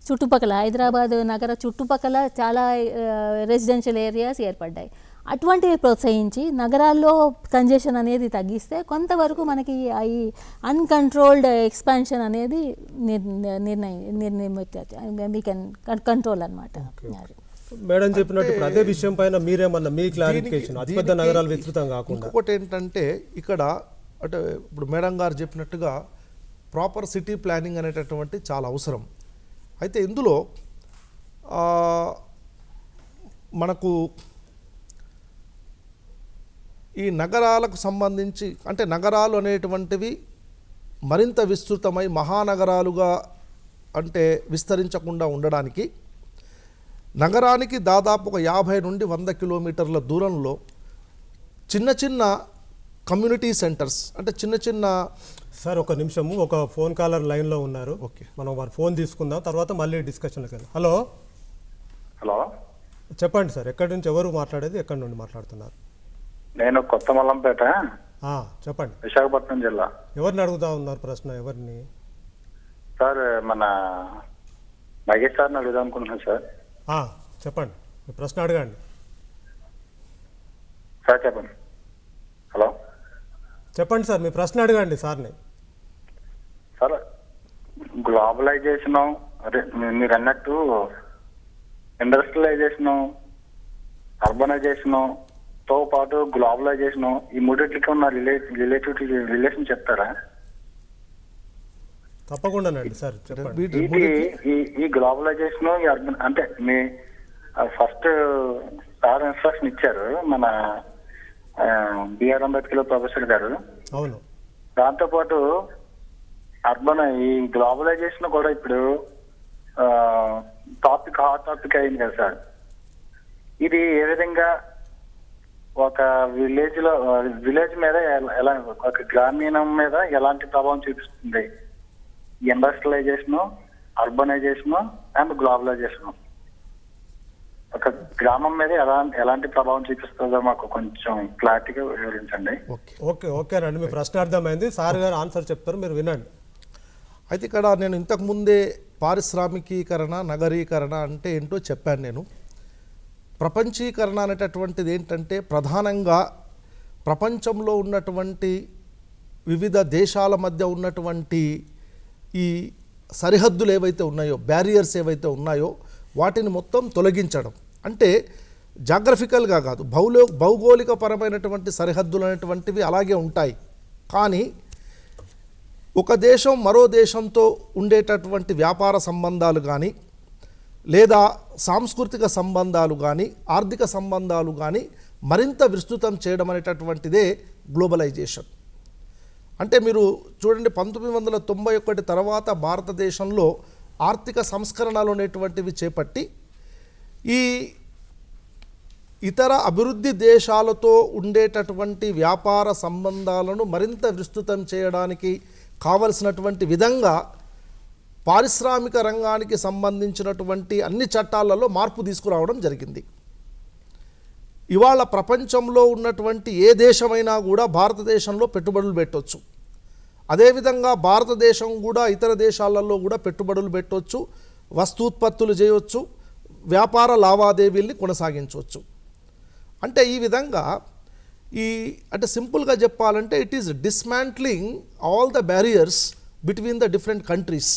చుట్టుపక్కల, హైదరాబాద్ నగర చుట్టుపక్కల చాలా రెసిడెన్షియల్ ఏరియాస్ ఏర్పడ్డాయి. అటువంటివి ప్రోత్సహించి నగరాల్లో కంజెషన్ అనేది తగ్గిస్తే కొంతవరకు మనకి ఈ అన్కంట్రోల్డ్ ఎక్స్పాన్షన్ అనేది కంట్రోల్ అనమాట.
మేడం చెప్పినట్టు ఇప్పుడు అదే విషయం పైన మీరేమన్నా మీ క్లారిఫికేషన్, అతిపెద్ద నగరాలు విస్తృతం కాకుండా.
ఇంకొకటి ఏంటంటే ఇక్కడ అంటే ఇప్పుడు మేడం గారు చెప్పినట్టుగా ప్రాపర్ సిటీ ప్లానింగ్ అనేటటువంటి చాలా అవసరం. అయితే ఇందులో మనకు ఈ నగరాలకు సంబంధించి అంటే నగరాలు అనేటువంటివి మరింత విస్తృతమై మహానగరాలుగా అంటే విస్తరించకుండా ఉండడానికి నగరానికి దాదాపు ఒక 50 నుండి 100 కిలోమీటర్ల దూరంలో చిన్న చిన్న కమ్యూనిటీ సెంటర్స్ అంటే చిన్న చిన్న.
సార్ ఒక నిమిషము, ఒక ఫోన్ కాలర్ లైన్లో ఉన్నారు.
ఓకే,
మనం వారి ఫోన్ తీసుకుందాం, తర్వాత మళ్ళీ డిస్కషన్కి వెళ్దాం. హలో
హలో,
చెప్పండి సార్, ఎక్కడి నుంచి ఎవరు మాట్లాడేది, ఎక్కడి నుండి మాట్లాడుతున్నారు?
నేను కొత్త మల్లంపేట,
చెప్పండి.
విశాఖపట్నం జిల్లా.
ఎవరిని అడుగుతా ఉన్నారు ప్రశ్న? ఎవరిని
సార్? మన నాగేష్ సార్ని అడుగుదాం అనుకుంటున్నాను సార్.
చెప్పండి, మీ ప్రశ్న అడగండి
సార్. చెప్పండి. హలో,
చెప్పండి సార్, మీ ప్రశ్న అడగండి సార్ని.
సార్, గ్లోబలైజేషన్ అదే మీరు అన్నట్టు ఇండస్ట్రియలైజేషన్, అర్బనైజేషన్ తో పాటు గ్లోబలైజేషన్, ఈ మూడింటికి ఉన్న రిలేషన్ చెప్తారా?
తప్పకుండానండి సార్, చెప్పండి.
ఈ గ్లోబలైజేషన్, ఈ అర్బన్ అంటే మీ ఫస్ట్ సార్ ఇన్స్ట్రక్షన్ ఇచ్చారు మన బిఆర్ అంబేద్కర్ ప్రొఫెసర్ గారు.
అవును.
దాంతోపాటు అర్బన్ ఈ గ్లోబలైజేషన్ కూడా ఇప్పుడు హాట్ టాపిక్ అయింది కదా సార్. ఇది ఏ విధంగా ఒక విలేజ్ మీద ఎలా, ఒక గ్రామీణం మీద ఎలాంటి ప్రభావం చూపిస్తుంది? ఇండస్ట్రియలైజేషన్, అర్బనైజేషన్ అండ్ గ్లోబలైజేషన్ ఒక గ్రామం మీద ఎలాంటి ప్రభావం చూపిస్తుందో మాకు కొంచెం క్లారిటీగా వివరించండి.
ఓకేనండి, మీ ప్రశ్న అర్థమైంది. సార్ గారు ఆన్సర్ చెప్తారు, మీరు వినండి.
అయితే ఇక్కడ నేను ఇంతకుముందే పారిశ్రామికీకరణ, నగరీకరణ అంటే ఏంటో చెప్పాను. నేను ప్రపంచీకరణ అనేటటువంటిది ఏంటంటే ప్రధానంగా ప్రపంచంలో ఉన్నటువంటి వివిధ దేశాల మధ్య ఉన్నటువంటి ఈ సరిహద్దులు ఏవైతే ఉన్నాయో, బ్యారియర్స్ ఏవైతే ఉన్నాయో వాటిని మొత్తం తొలగించడం. అంటే జాగ్రఫికల్గా కాదు, భౌగోళిక పరమైనటువంటి సరిహద్దులు అనేటువంటివి అలాగే ఉంటాయి. కానీ ఒక దేశం మరో దేశంతో ఉండేటటువంటి వ్యాపార సంబంధాలు కానీ, లేదా సాంస్కృతిక సంబంధాలు కానీ ఆర్థిక సంబంధాలు కానీ మరింత విస్తృతం చేయడం అనేటటువంటిదే గ్లోబలైజేషన్. అంటే మీరు చూడండి, 1991 తర్వాత భారతదేశంలో ఆర్థిక సంస్కరణలు అనేటువంటివి చేపట్టి ఈ ఇతర అభివృద్ధి దేశాలతో ఉండేటటువంటి వ్యాపార సంబంధాలను మరింత విస్తృతం చేయడానికి కావలసినటువంటి విధంగా పారిశ్రామిక రంగానికి సంబంధించినటువంటి అన్ని చట్టాలలో మార్పు తీసుకురావడం జరిగింది. ఇవాళ ప్రపంచంలో ఉన్నటువంటి ఏ దేశమైనా కూడా భారతదేశంలో పెట్టుబడులు పెట్టవచ్చు. అదేవిధంగా భారతదేశం కూడా ఇతర దేశాలలో కూడా పెట్టుబడులు పెట్టవచ్చు, వస్తూత్పత్తులు చేయవచ్చు, వ్యాపార లావాదేవీల్ని కొనసాగించవచ్చు. అంటే ఈ విధంగా అంటే సింపుల్గా చెప్పాలంటే it is dismantling all the barriers between the different countries.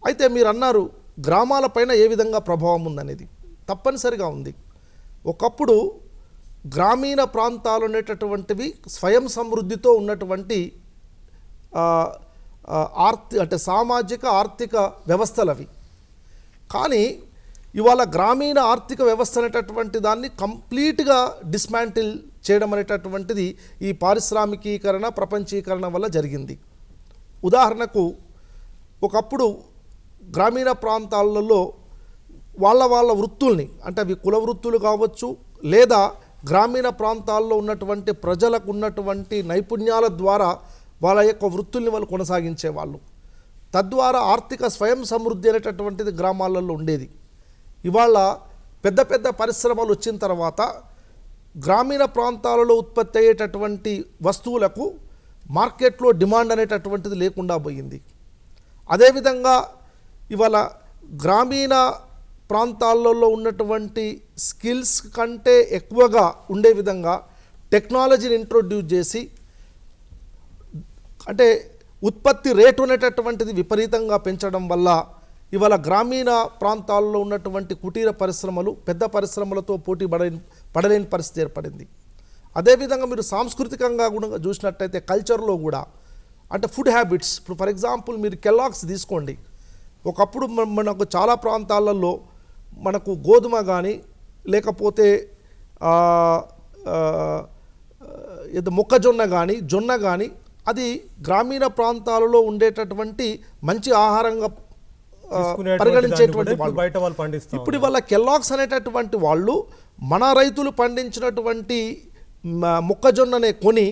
అయితే మీరు అన్నారు గ్రామాలపైన ఏ విధంగా ప్రభావం ఉందనేది. తప్పనిసరిగా ఉంది. ఒకప్పుడు గ్రామీణ ప్రాంతాలు అనేటటువంటివి స్వయం సమృద్ధితో ఉన్నటువంటి అంటే సామాజిక ఆర్థిక వ్యవస్థలు అవి. కానీ ఇవాళ గ్రామీణ ఆర్థిక వ్యవస్థ అనేటటువంటి దాన్ని కంప్లీట్గా డిస్మాంటిల్ చేయడం అనేటటువంటిది ఈ పారిశ్రామికీకరణ ప్రపంచీకరణ వల్ల జరిగింది. ఉదాహరణకు ఒకప్పుడు గ్రామీణ ప్రాంతాలలో వాళ్ళ వృత్తుల్ని, అంటే అవి కుల వృత్తులు కావచ్చు, లేదా గ్రామీణ ప్రాంతాల్లో ఉన్నటువంటి ప్రజలకు ఉన్నటువంటి నైపుణ్యాల ద్వారా వాళ్ళ యొక్క వృత్తుల్ని వాళ్ళు కొనసాగించేవాళ్ళు. తద్వారా ఆర్థిక స్వయం సమృద్ధి అనేటటువంటిది గ్రామాలలో ఉండేది. ఇవాళ పెద్ద పెద్ద పరిశ్రమలు వచ్చిన తర్వాత గ్రామీణ ప్రాంతాలలో ఉత్పత్తి అయ్యేటటువంటి వస్తువులకు మార్కెట్లో డిమాండ్ అనేటటువంటిది లేకుండా పోయింది. అదేవిధంగా ఇవాళ గ్రామీణ ప్రాంతాలలో ఉన్నటువంటి స్కిల్స్ కంటే ఎక్కువగా ఉండే విధంగా టెక్నాలజీని ఇంట్రొడ్యూస్ చేసి, అంటే ఉత్పత్తి రేటు అనేటటువంటిది విపరీతంగా పెంచడం వల్ల ఇవాళ గ్రామీణ ప్రాంతాల్లో ఉన్నటువంటి కుటీర పరిశ్రమలు పెద్ద పరిశ్రమలతో పోటీ పడలేని పరిస్థితి ఏర్పడింది. అదేవిధంగా మీరు సాంస్కృతికంగా కూడా చూసినట్టయితే కల్చర్లో కూడా, అంటే ఫుడ్ హ్యాబిట్స్, ఇప్పుడు ఫర్ ఎగ్జాంపుల్ మీరు కెల్లాగ్స్ తీసుకోండి. ఒకప్పుడు మనకు చాలా ప్రాంతాలలో మనకు గోధుమ కానీ లేకపోతే మొక్కజొన్న కానీ జొన్న కానీ అది గ్రామీణ ప్రాంతాలలో ఉండేటటువంటి మంచి ఆహారంగా పరిగణించేటువంటి వాళ్ళు. ఇప్పుడు ఇవాళ కెల్లాగ్స్ అనేటటువంటి వాళ్ళు మన రైతులు పండించినటువంటి మొక్కజొన్ననే కొని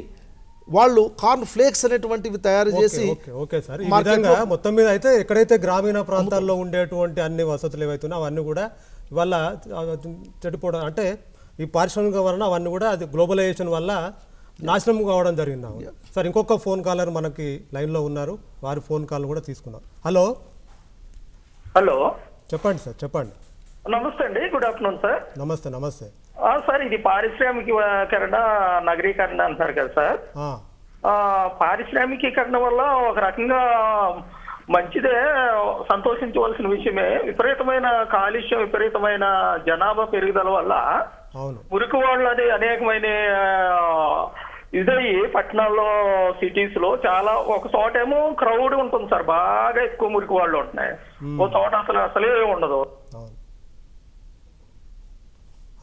వాళ్ళు కార్న్ ఫ్లేక్స్ అనేటువంటివి తయారు చేసి
ఓకే సార్, ఈ విధంగా మొత్తం మీద అయితే ఎక్కడైతే గ్రామీణ ప్రాంతాల్లో ఉండేటువంటి అన్ని వసతులు ఏవైతున్నాయో అవన్నీ కూడా ఇవాళ చెడిపోవడం, అంటే ఈ పారిశ్రామిక వలన అవన్నీ కూడా అది గ్లోబలైజేషన్ వల్ల నాశనం కావడం జరిగింది. సార్ ఇంకొక ఫోన్ కాలర్ మనకి లైన్లో ఉన్నారు, వారి ఫోన్ కాల్ కూడా తీసుకున్నారు. హలో
హలో,
చెప్పండి సార్, చెప్పండి.
నమస్తే అండి, గుడ్ ఆఫ్టర్నూన్ సార్.
నమస్తే నమస్తే
సార్, ఇది పారిశ్రామికీకరణ నగరీకరణ అంటారు కదా సార్. పారిశ్రామికీకరణ వల్ల ఒక రకంగా మంచిదే, సంతోషించవలసిన విషయమే. విపరీతమైన కాలుష్యం, విపరీతమైన జనాభా పెరుగుదల వల్ల మురికి వాళ్ళు అది అనేకమైన ఇదయ్యి పట్టణాల్లో సిటీస్ లో చాలా, ఒక చోట ఏమో క్రౌడ్ ఉంటుంది సార్, బాగా ఎక్కువ మురికి వాళ్ళు ఉంటున్నాయి, ఒక చోట అసలే ఉండదు.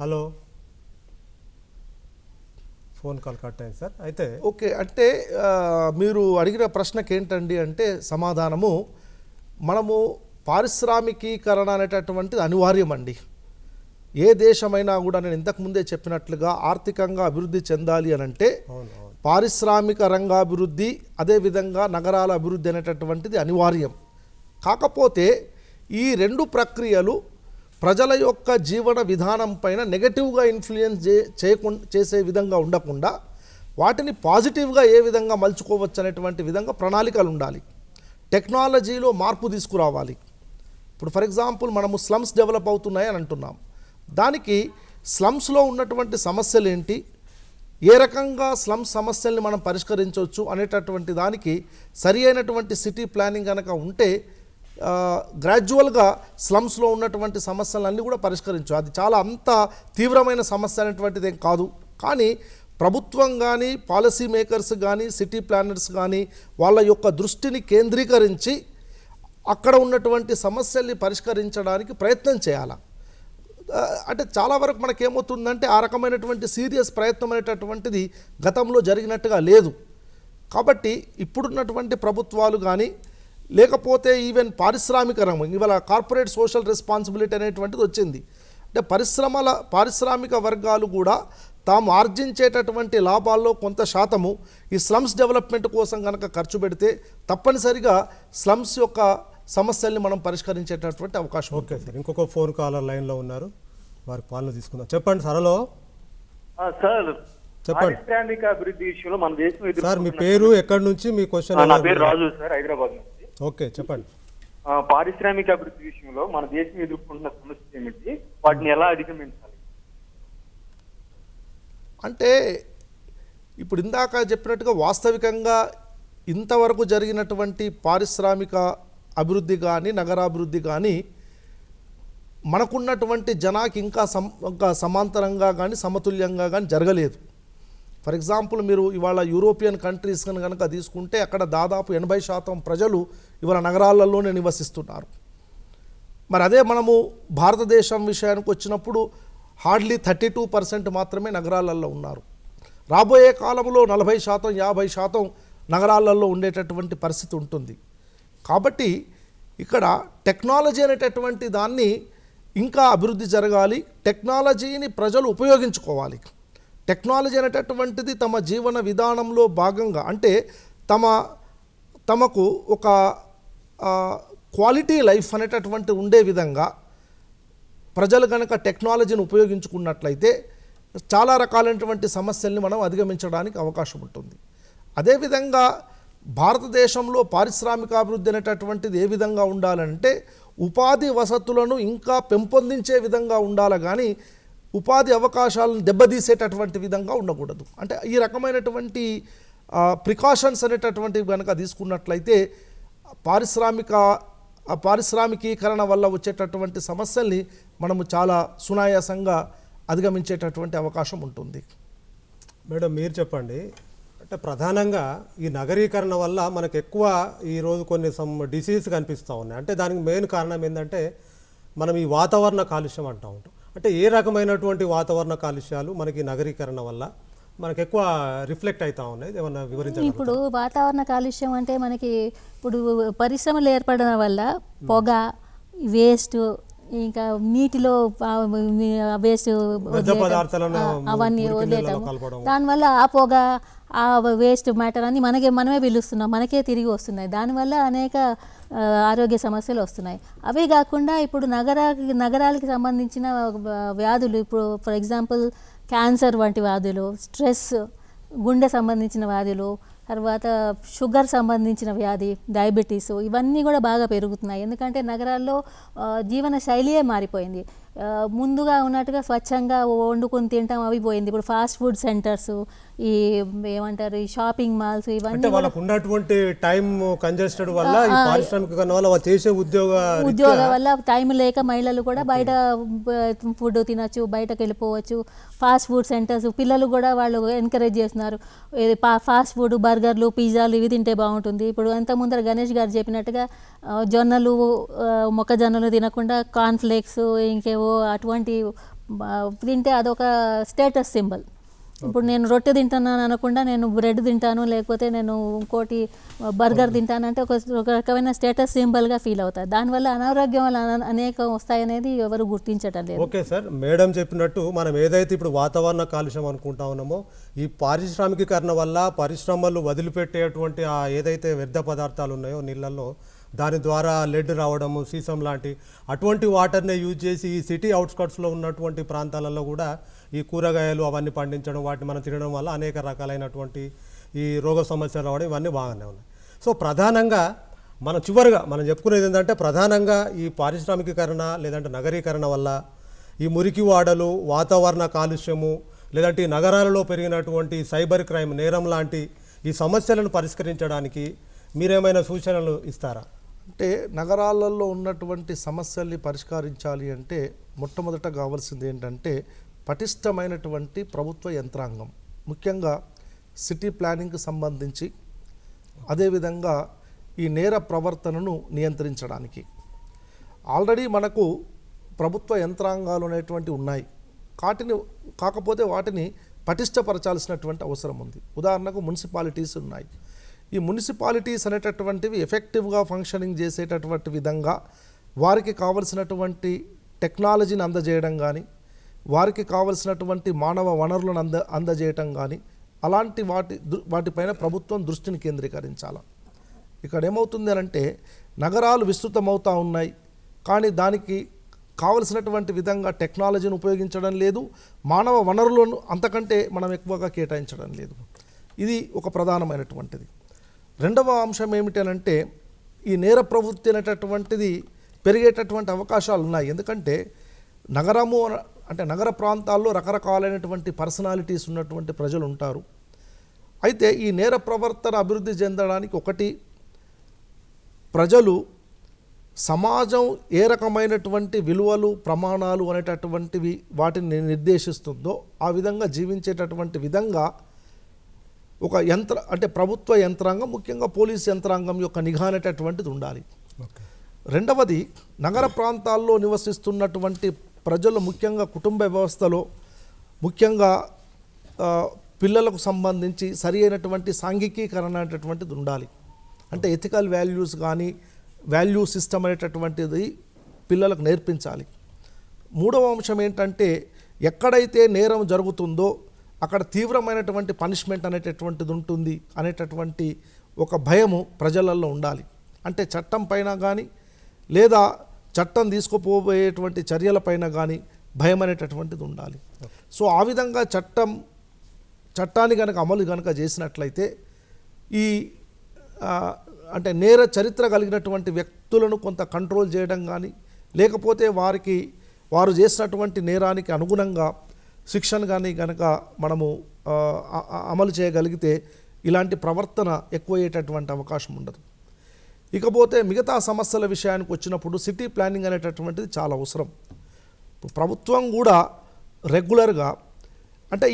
హలో, ఫోన్ కాల్ కట్ అయింది సార్. అయితే
ఓకే, అంటే మీరు అడిగిన ప్రశ్నకి ఏంటండి అంటే సమాధానము, మనము పారిశ్రామికీకరణ అనేటటువంటిది అనివార్యం అండి. ఏ దేశమైనా కూడా నేను ఇంతకుముందే చెప్పినట్లుగా ఆర్థికంగా అభివృద్ధి చెందాలి అని అంటే పారిశ్రామిక రంగాభివృద్ధి, అదేవిధంగా నగరాల అభివృద్ధి అనేటటువంటిది అనివార్యం. కాకపోతే ఈ రెండు ప్రక్రియలు ప్రజల యొక్క జీవన విధానం పైన నెగటివ్గా ఇన్ఫ్లుయెన్స్ చేసే విధంగా ఉండకుండా వాటిని పాజిటివ్గా ఏ విధంగా మలుచుకోవచ్చు అనేటువంటి విధంగా ప్రణాళికలు ఉండాలి. టెక్నాలజీలో మార్పు తీసుకురావాలి. ఇప్పుడు ఫర్ ఎగ్జాంపుల్ మనము స్లమ్స్ డెవలప్ అవుతున్నాయి అని అంటున్నాం. దానికి స్లమ్స్లో ఉన్నటువంటి సమస్యలు ఏంటి, ఏ రకంగా స్లమ్స్ సమస్యల్ని మనం పరిష్కరించవచ్చు అనేటటువంటి దానికి సరి అయినటువంటి సిటీ ప్లానింగ్ కనుక ఉంటే గ్రాడ్యువల్గా స్లమ్స్లో ఉన్నటువంటి సమస్యలన్నీ కూడా పరిష్కరించు. అది చాలా అంత తీవ్రమైన సమస్య అనేటువంటిది ఏం కాదు. కానీ ప్రభుత్వం కానీ పాలసీ మేకర్స్ కానీ సిటీ ప్లానర్స్ కానీ వాళ్ళ యొక్క దృష్టిని కేంద్రీకరించి అక్కడ ఉన్నటువంటి సమస్యల్ని పరిష్కరించడానికి ప్రయత్నం చేయాలి. అంటే చాలా వరకు మనకేమవుతుందంటే ఆ రకమైనటువంటి సీరియస్ ప్రయత్నం అనేటటువంటిది గతంలో జరిగినట్టుగా లేదు. కాబట్టి ఇప్పుడున్నటువంటి ప్రభుత్వాలు కానీ లేకపోతే ఈవెన్ పారిశ్రామిక రంగం, ఇవాళ కార్పొరేట్ సోషల్ రెస్పాన్సిబిలిటీ అనేటువంటిది వచ్చింది. అంటే పారిశ్రామిక వర్గాలు కూడా తాము ఆర్జించేటటువంటి లాభాల్లో కొంత శాతము ఈ స్లమ్స్ డెవలప్మెంట్ కోసం కనుక ఖర్చు పెడితే తప్పనిసరిగా స్లమ్స్ యొక్క సమస్యల్ని మనం పరిష్కరించేటటువంటి అవకాశం.
ఓకే సార్, ఇంకొక ఫోన్ కాలర్ లైన్లో ఉన్నారు, వారి పాలన తీసుకుందాం. చెప్పండి సార్. హలో
సార్,
చెప్పండి
పారిశ్రామిక అభివృద్ధి విషయంలో మన దేశం
సార్. మీ పేరు, ఎక్కడి నుంచి, మీ క్వశ్చన్?
నా పేరు రాజు సార్, హైదరాబాద్ నుంచి.
ఓకే, చెప్పండి.
పారిశ్రామిక అభివృద్ధి విషయంలో మన దేశం ఎదుర్కొంటున్న సమస్య ఏమిటి, వాటిని ఎలా అధిగమించాలి?
అంటే ఇప్పుడు ఇందాక చెప్పినట్టుగా వాస్తవికంగా ఇంతవరకు జరిగినటువంటి పారిశ్రామిక అభివృద్ధి కానీ నగరాభివృద్ధి కానీ మనకున్నటువంటి జనాకి ఇంకా సమాంతరంగా కానీ సమతుల్యంగా కానీ జరగలేదు. ఫర్ ఎగ్జాంపుల్, మీరు ఇవాళ యూరోపియన్ కంట్రీస్ కనుక తీసుకుంటే అక్కడ దాదాపు 80% ప్రజలు ఇవాళ నగరాలలోనే నివసిస్తున్నారు. మరి అదే మనము భారతదేశం విషయానికి వచ్చినప్పుడు హార్డ్లీ 32% మాత్రమే నగరాలలో ఉన్నారు. రాబోయే కాలంలో 40%, 50% నగరాలలో ఉండేటటువంటి పరిస్థితి ఉంటుంది. కాబట్టి ఇక్కడ టెక్నాలజీ అనేటటువంటి దాన్ని ఇంకా అభివృద్ధి జరగాలి. టెక్నాలజీని ప్రజలు ఉపయోగించుకోవాలి. టెక్నాలజీ అనేటటువంటిది తమ జీవన విధానంలో భాగంగా, అంటే తమకు ఒక క్వాలిటీ లైఫ్ అనేటటువంటి ఉండే విధంగా ప్రజలు కనుక టెక్నాలజీని ఉపయోగించుకున్నట్లయితే చాలా రకాలైనటువంటి సమస్యల్ని మనం అధిగమించడానికి అవకాశం ఉంటుంది. అదేవిధంగా భారతదేశంలో పారిశ్రామికాభివృద్ధి అనేటటువంటిది ఏ విధంగా ఉండాలంటే ఉపాధి వసతులను ఇంకా పెంపొందించే విధంగా ఉండాలి, కానీ ఉపాధి అవకాశాలను దెబ్బతీసేటటువంటి విధంగా ఉండకూడదు. అంటే ఈ రకమైనటువంటి ప్రికాషన్స్ అనేటటువంటివి కనుక తీసుకున్నట్లయితే పారిశ్రామికీకరణ వల్ల వచ్చేటటువంటి సమస్యల్ని మనము చాలా సునాయాసంగా అధిగమించేటటువంటి అవకాశం ఉంటుంది.
మేడం, మీరు చెప్పండి. అంటే ప్రధానంగా ఈ నగరీకరణ వల్ల మనకు ఎక్కువ ఈరోజు కొన్ని డిసీజ్ కనిపిస్తూ ఉన్నాయి. అంటే దానికి మెయిన్ కారణం ఏంటంటే మనం ఈ వాతావరణ కాలుష్యం అంటూ ఉంటాం. అంటే ఏ రకమైనటువంటి వాతావరణ కాలుష్యాలు మనకి నగరీకరణ వల్ల మనకు ఎక్కువ రిఫ్లెక్ట్ అవుతా ఉన్నాయి, ఏమన్నా వివరించండి.
ఇప్పుడు వాతావరణ కాలుష్యం అంటే మనకి ఇప్పుడు పరిశ్రమలు ఏర్పడడం వల్ల పొగ, వేస్ట్, ఇంకా నీటిలో వేస్ట్ అవన్నీ వదిలేతాము. దానివల్ల ఆ పొగ, ఆ వేస్ట్ మ్యాటర్ అన్ని మనమే పిలుస్తున్నాం, మనకే తిరిగి వస్తున్నాయి. దానివల్ల అనేక ఆరోగ్య సమస్యలు వస్తున్నాయి. అవే కాకుండా ఇప్పుడు నగరాలకి సంబంధించిన వ్యాధులు, ఇప్పుడు ఫర్ ఎగ్జాంపుల్ క్యాన్సర్ వంటి వ్యాధులు, స్ట్రెస్, గుండె సంబంధించిన వ్యాధులు, తర్వాత షుగర్ సంబంధించిన వ్యాధి, డయాబెటీస్, ఇవన్నీ కూడా బాగా పెరుగుతున్నాయి. ఎందుకంటే నగరాల్లో జీవన శైలియే మారిపోయింది. ముందుగా ఉన్నట్టుగా స్వచ్ఛంగా వండుకొని తింటాం అవి పోయింది. ఇప్పుడు ఫాస్ట్ ఫుడ్ సెంటర్స్, ఈ ఏమంటారు, ఈ షాపింగ్ మాల్స్, ఇవన్నీ
వాళ్ళకు ఉన్నటువంటి టైం కంజెస్టెడ్ వల్ల, ఈ పారిశ్రామికీకరణ వల్ల వాళ్ళు చేసే ఉద్యోగ
వల్ల టైం లేక మహిళలు కూడా బయట ఫుడ్ తినచ్చు, బయటకు వెళ్ళిపోవచ్చు. ఫాస్ట్ ఫుడ్ సెంటర్స్, పిల్లలు కూడా వాళ్ళు ఎంకరేజ్ చేస్తున్నారు, ఫాస్ట్ ఫుడ్, బర్గర్లు, పిజ్జాలు ఇవి తింటే బాగుంటుంది. ఇప్పుడు అంత ముందర గణేష్ గారు చెప్పినట్టుగా జొన్నలు, మొక్కజొన్నలు తినకుండా కార్న్ఫ్లేక్స్, ఇంకేవో అటువంటి తింటే అదొక స్టేటస్ సింబల్. ఇప్పుడు నేను రొట్టె తింటున్నాను అనకుండా నేను బ్రెడ్ తింటాను, లేకపోతే నేను ఇంకోటి బర్గర్ తింటానంటే ఒక రకమైన స్టేటస్ సింబల్గా ఫీల్ అవుతారు. దానివల్ల అనారోగ్యం వల్ల అనేకం వస్తాయనేది ఎవరు గుర్తించటం లేదు.
ఓకే సార్, మేడం చెప్పినట్టు మనం ఏదైతే ఇప్పుడు వాతావరణ కాలుష్యం అనుకుంటా ఉన్నామో, ఈ పారిశ్రామికీకరణ వల్ల పరిశ్రమలు వదిలిపెట్టేటువంటి ఏదైతే వ్యర్థ పదార్థాలు ఉన్నాయో నీళ్ళల్లో, దాని ద్వారా లెడ్ రావడము, సీసం లాంటి అటువంటి వాటర్నే యూజ్ చేసి ఈ సిటీ అవుట్స్కట్స్లో ఉన్నటువంటి ప్రాంతాలలో కూడా ఈ కూరగాయలు అవన్నీ పండించడం, వాటిని మనం తినడం వల్ల అనేక రకాలైనటువంటి ఈ రోగ సమస్యలు రావడం, ఇవన్నీ బాగానే ఉన్నాయి. సో ప్రధానంగా చివరిగా మనం చెప్పుకునేది ఏంటంటే, ప్రధానంగా ఈ పారిశ్రామికీకరణ లేదంటే నగరీకరణ వల్ల ఈ మురికి వాడలు, వాతావరణ కాలుష్యము, లేదంటే ఈ నగరాలలో పెరిగినటువంటి సైబర్ క్రైమ్, నేరం లాంటి ఈ సమస్యలను పరిష్కరించడానికి మీరేమైనా సూచనలు ఇస్తారా?
అంటే నగరాలలో ఉన్నటువంటి సమస్యల్ని పరిష్కరించాలి అంటే మొట్టమొదట కావాల్సింది ఏంటంటే పటిష్టమైనటువంటి ప్రభుత్వ యంత్రాంగం, ముఖ్యంగా సిటీ ప్లానింగ్కి సంబంధించి, అదేవిధంగా ఈ నేర ప్రవర్తనను నియంత్రించడానికి. ఆల్రెడీ మనకు ప్రభుత్వ యంత్రాంగాలు అనేటువంటివి ఉన్నాయి, కాకపోతే వాటిని పటిష్టపరచాల్సినటువంటి అవసరం ఉంది. ఉదాహరణకు మున్సిపాలిటీస్ ఉన్నాయి. ఈ మున్సిపాలిటీస్ అనేటటువంటివి ఎఫెక్టివ్గా ఫంక్షనింగ్ చేసేటటువంటి విధంగా వారికి కావలసినటువంటి టెక్నాలజీని అందజేయడం కానీ, వారికి కావలసినటువంటి మానవ వనరులను అందజేయటం కానీ, అలాంటి వాటిపైన ప్రభుత్వం దృష్టిని కేంద్రీకరించాలి. ఇక్కడ ఏమవుతుంది అంటే నగరాలు విస్తృతమవుతూ ఉన్నాయి, కానీ దానికి కావలసినటువంటి విధంగా టెక్నాలజీని ఉపయోగించడం లేదు, మానవ వనరులను అంతకంటే మనం ఎక్కువగా కేటాయించడం లేదు. ఇది ఒక ప్రధానమైనటువంటిది. రెండవ అంశం ఏమిటనంటే ఈ నేర ప్రవృత్తి అనేటటువంటిది పెరిగేటటువంటి అవకాశాలు ఉన్నాయి. ఎందుకంటే నగర ప్రాంతాల్లో రకరకాలైనటువంటి పర్సనాలిటీస్ ఉన్నటువంటి ప్రజలు ఉంటారు. అయితే ఈ నేర ప్రవర్తన అభివృద్ధి చెందడానికి ఒకటి, ప్రజలు సమాజం ఏ రకమైనటువంటి విలువలు ప్రమాణాలు అనేటటువంటివి వాటిని నిర్దేశిస్తుందో ఆ విధంగా జీవించేటటువంటి విధంగా ఒక ప్రభుత్వ యంత్రాంగం, ముఖ్యంగా పోలీస్ యంత్రాంగం యొక్క నిఘా అనేటటువంటిది ఉండాలి. రెండవది, నగర ప్రాంతాల్లో నివసిస్తున్నటువంటి ప్రజలు ముఖ్యంగా కుటుంబ వ్యవస్థలో ముఖ్యంగా పిల్లలకు సంబంధించి సరి అయినటువంటి సాంఘికీకరణ అనేటటువంటిది ఉండాలి. అంటే ఎథికల్ వాల్యూస్ కానీ వాల్యూ సిస్టమ్ అనేటటువంటిది పిల్లలకు నేర్పించాలి. మూడవ అంశం ఏంటంటే ఎక్కడైతే నేరం జరుగుతుందో అక్కడ తీవ్రమైనటువంటి పనిష్మెంట్ అనేటటువంటిది ఉంటుంది అనేటటువంటి ఒక భయము ప్రజలలో ఉండాలి. అంటే చట్టం పైన కానీ లేదా చట్టం తీసుకుపోయేటువంటి చర్యలపైన కానీ భయం అనేటటువంటిది ఉండాలి. సో ఆ విధంగా చట్టాన్ని కనుక అమలు కనుక చేసినట్లయితే ఈ నేర చరిత్ర కలిగినటువంటి వ్యక్తులను కొంత కంట్రోల్ చేయడం కానీ, లేకపోతే వారు చేసినటువంటి నేరానికి అనుగుణంగా శిక్షణ కానీ కనుక మనము అమలు చేయగలిగితే ఇలాంటి ప్రవర్తన ఎక్కువయ్యేటటువంటి అవకాశం ఉండదు. ఇకపోతే మిగతా సమస్యల విషయానికి వచ్చినప్పుడు సిటీ ప్లానింగ్ అనేటటువంటిది చాలా అవసరం. ప్రభుత్వం కూడా రెగ్యులర్గా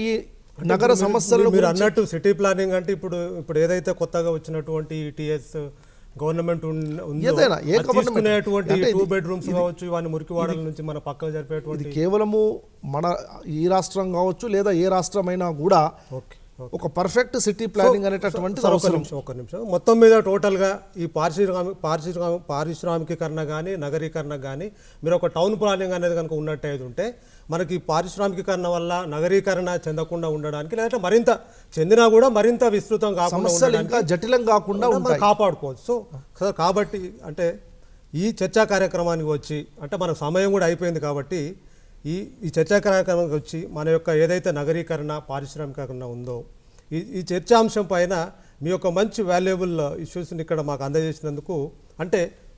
ఈ నగర సమస్యలను
మీరు అన్నట్టు సిటీ ప్లానింగ్ అంటే ఇప్పుడు ఏదైతే కొత్తగా వచ్చినటువంటి టీఎస్ గవర్నమెంట్ తీసుకునేటువంటి 2 bedrooms కావచ్చు, ఇవన్నీ మురికివాడల నుంచి మన పక్కన జరిపేటువంటి
కేవలము మన ఈ రాష్ట్రం కావచ్చు లేదా ఏ రాష్ట్రమైనా కూడా ఒక పర్ఫెక్ట్ సిటీ ప్లానింగ్ అనేటటువంటి
ఒక నిమిషం మొత్తం మీద టోటల్గా ఈ పారిశ్రామికీకరణ కానీ నగరీకరణ కానీ మీరు ఒక టౌన్ ప్లానింగ్ అనేది కనుక ఉన్నట్టయితే ఉంటే మనకి పారిశ్రామికీకరణ వల్ల నగరీకరణ చెందకుండా ఉండడానికి లేదంటే మరింత చెందినా కూడా మరింత విస్తృతం కాకుండా
జటిలం కాకుండా
కాపాడుకోవచ్చు. సో కాబట్టి ఈ చర్చా కార్యక్రమానికి వచ్చి మన సమయం కూడా అయిపోయింది కాబట్టి ఈ చర్చా కార్యక్రమానికి వచ్చి మన యొక్క ఏదైతే నగరీకరణ పారిశ్రామికీకరణ ఉందో ఈ చర్చాంశం పైన మీ యొక్క మంచి వాల్యుబుల్ ఇష్యూస్ని ఇక్కడ మాకు అందజేసినందుకు,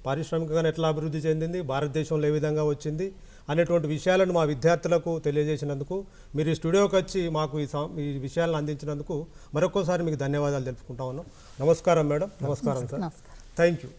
పారిశ్రామికంగా ఎట్లా అభివృద్ధి చెందింది, భారతదేశంలో ఏ విధంగా వచ్చింది అనేటువంటి విషయాలను మా విద్యార్థులకు తెలియజేసినందుకు, మీరు ఈ స్టూడియోకి వచ్చి మాకు ఈ విషయాలను అందించినందుకు మరొకసారి మీకు ధన్యవాదాలు తెలుపుకుంటా ఉన్నాం. నమస్కారం మేడం. నమస్కారం సార్. Thank you.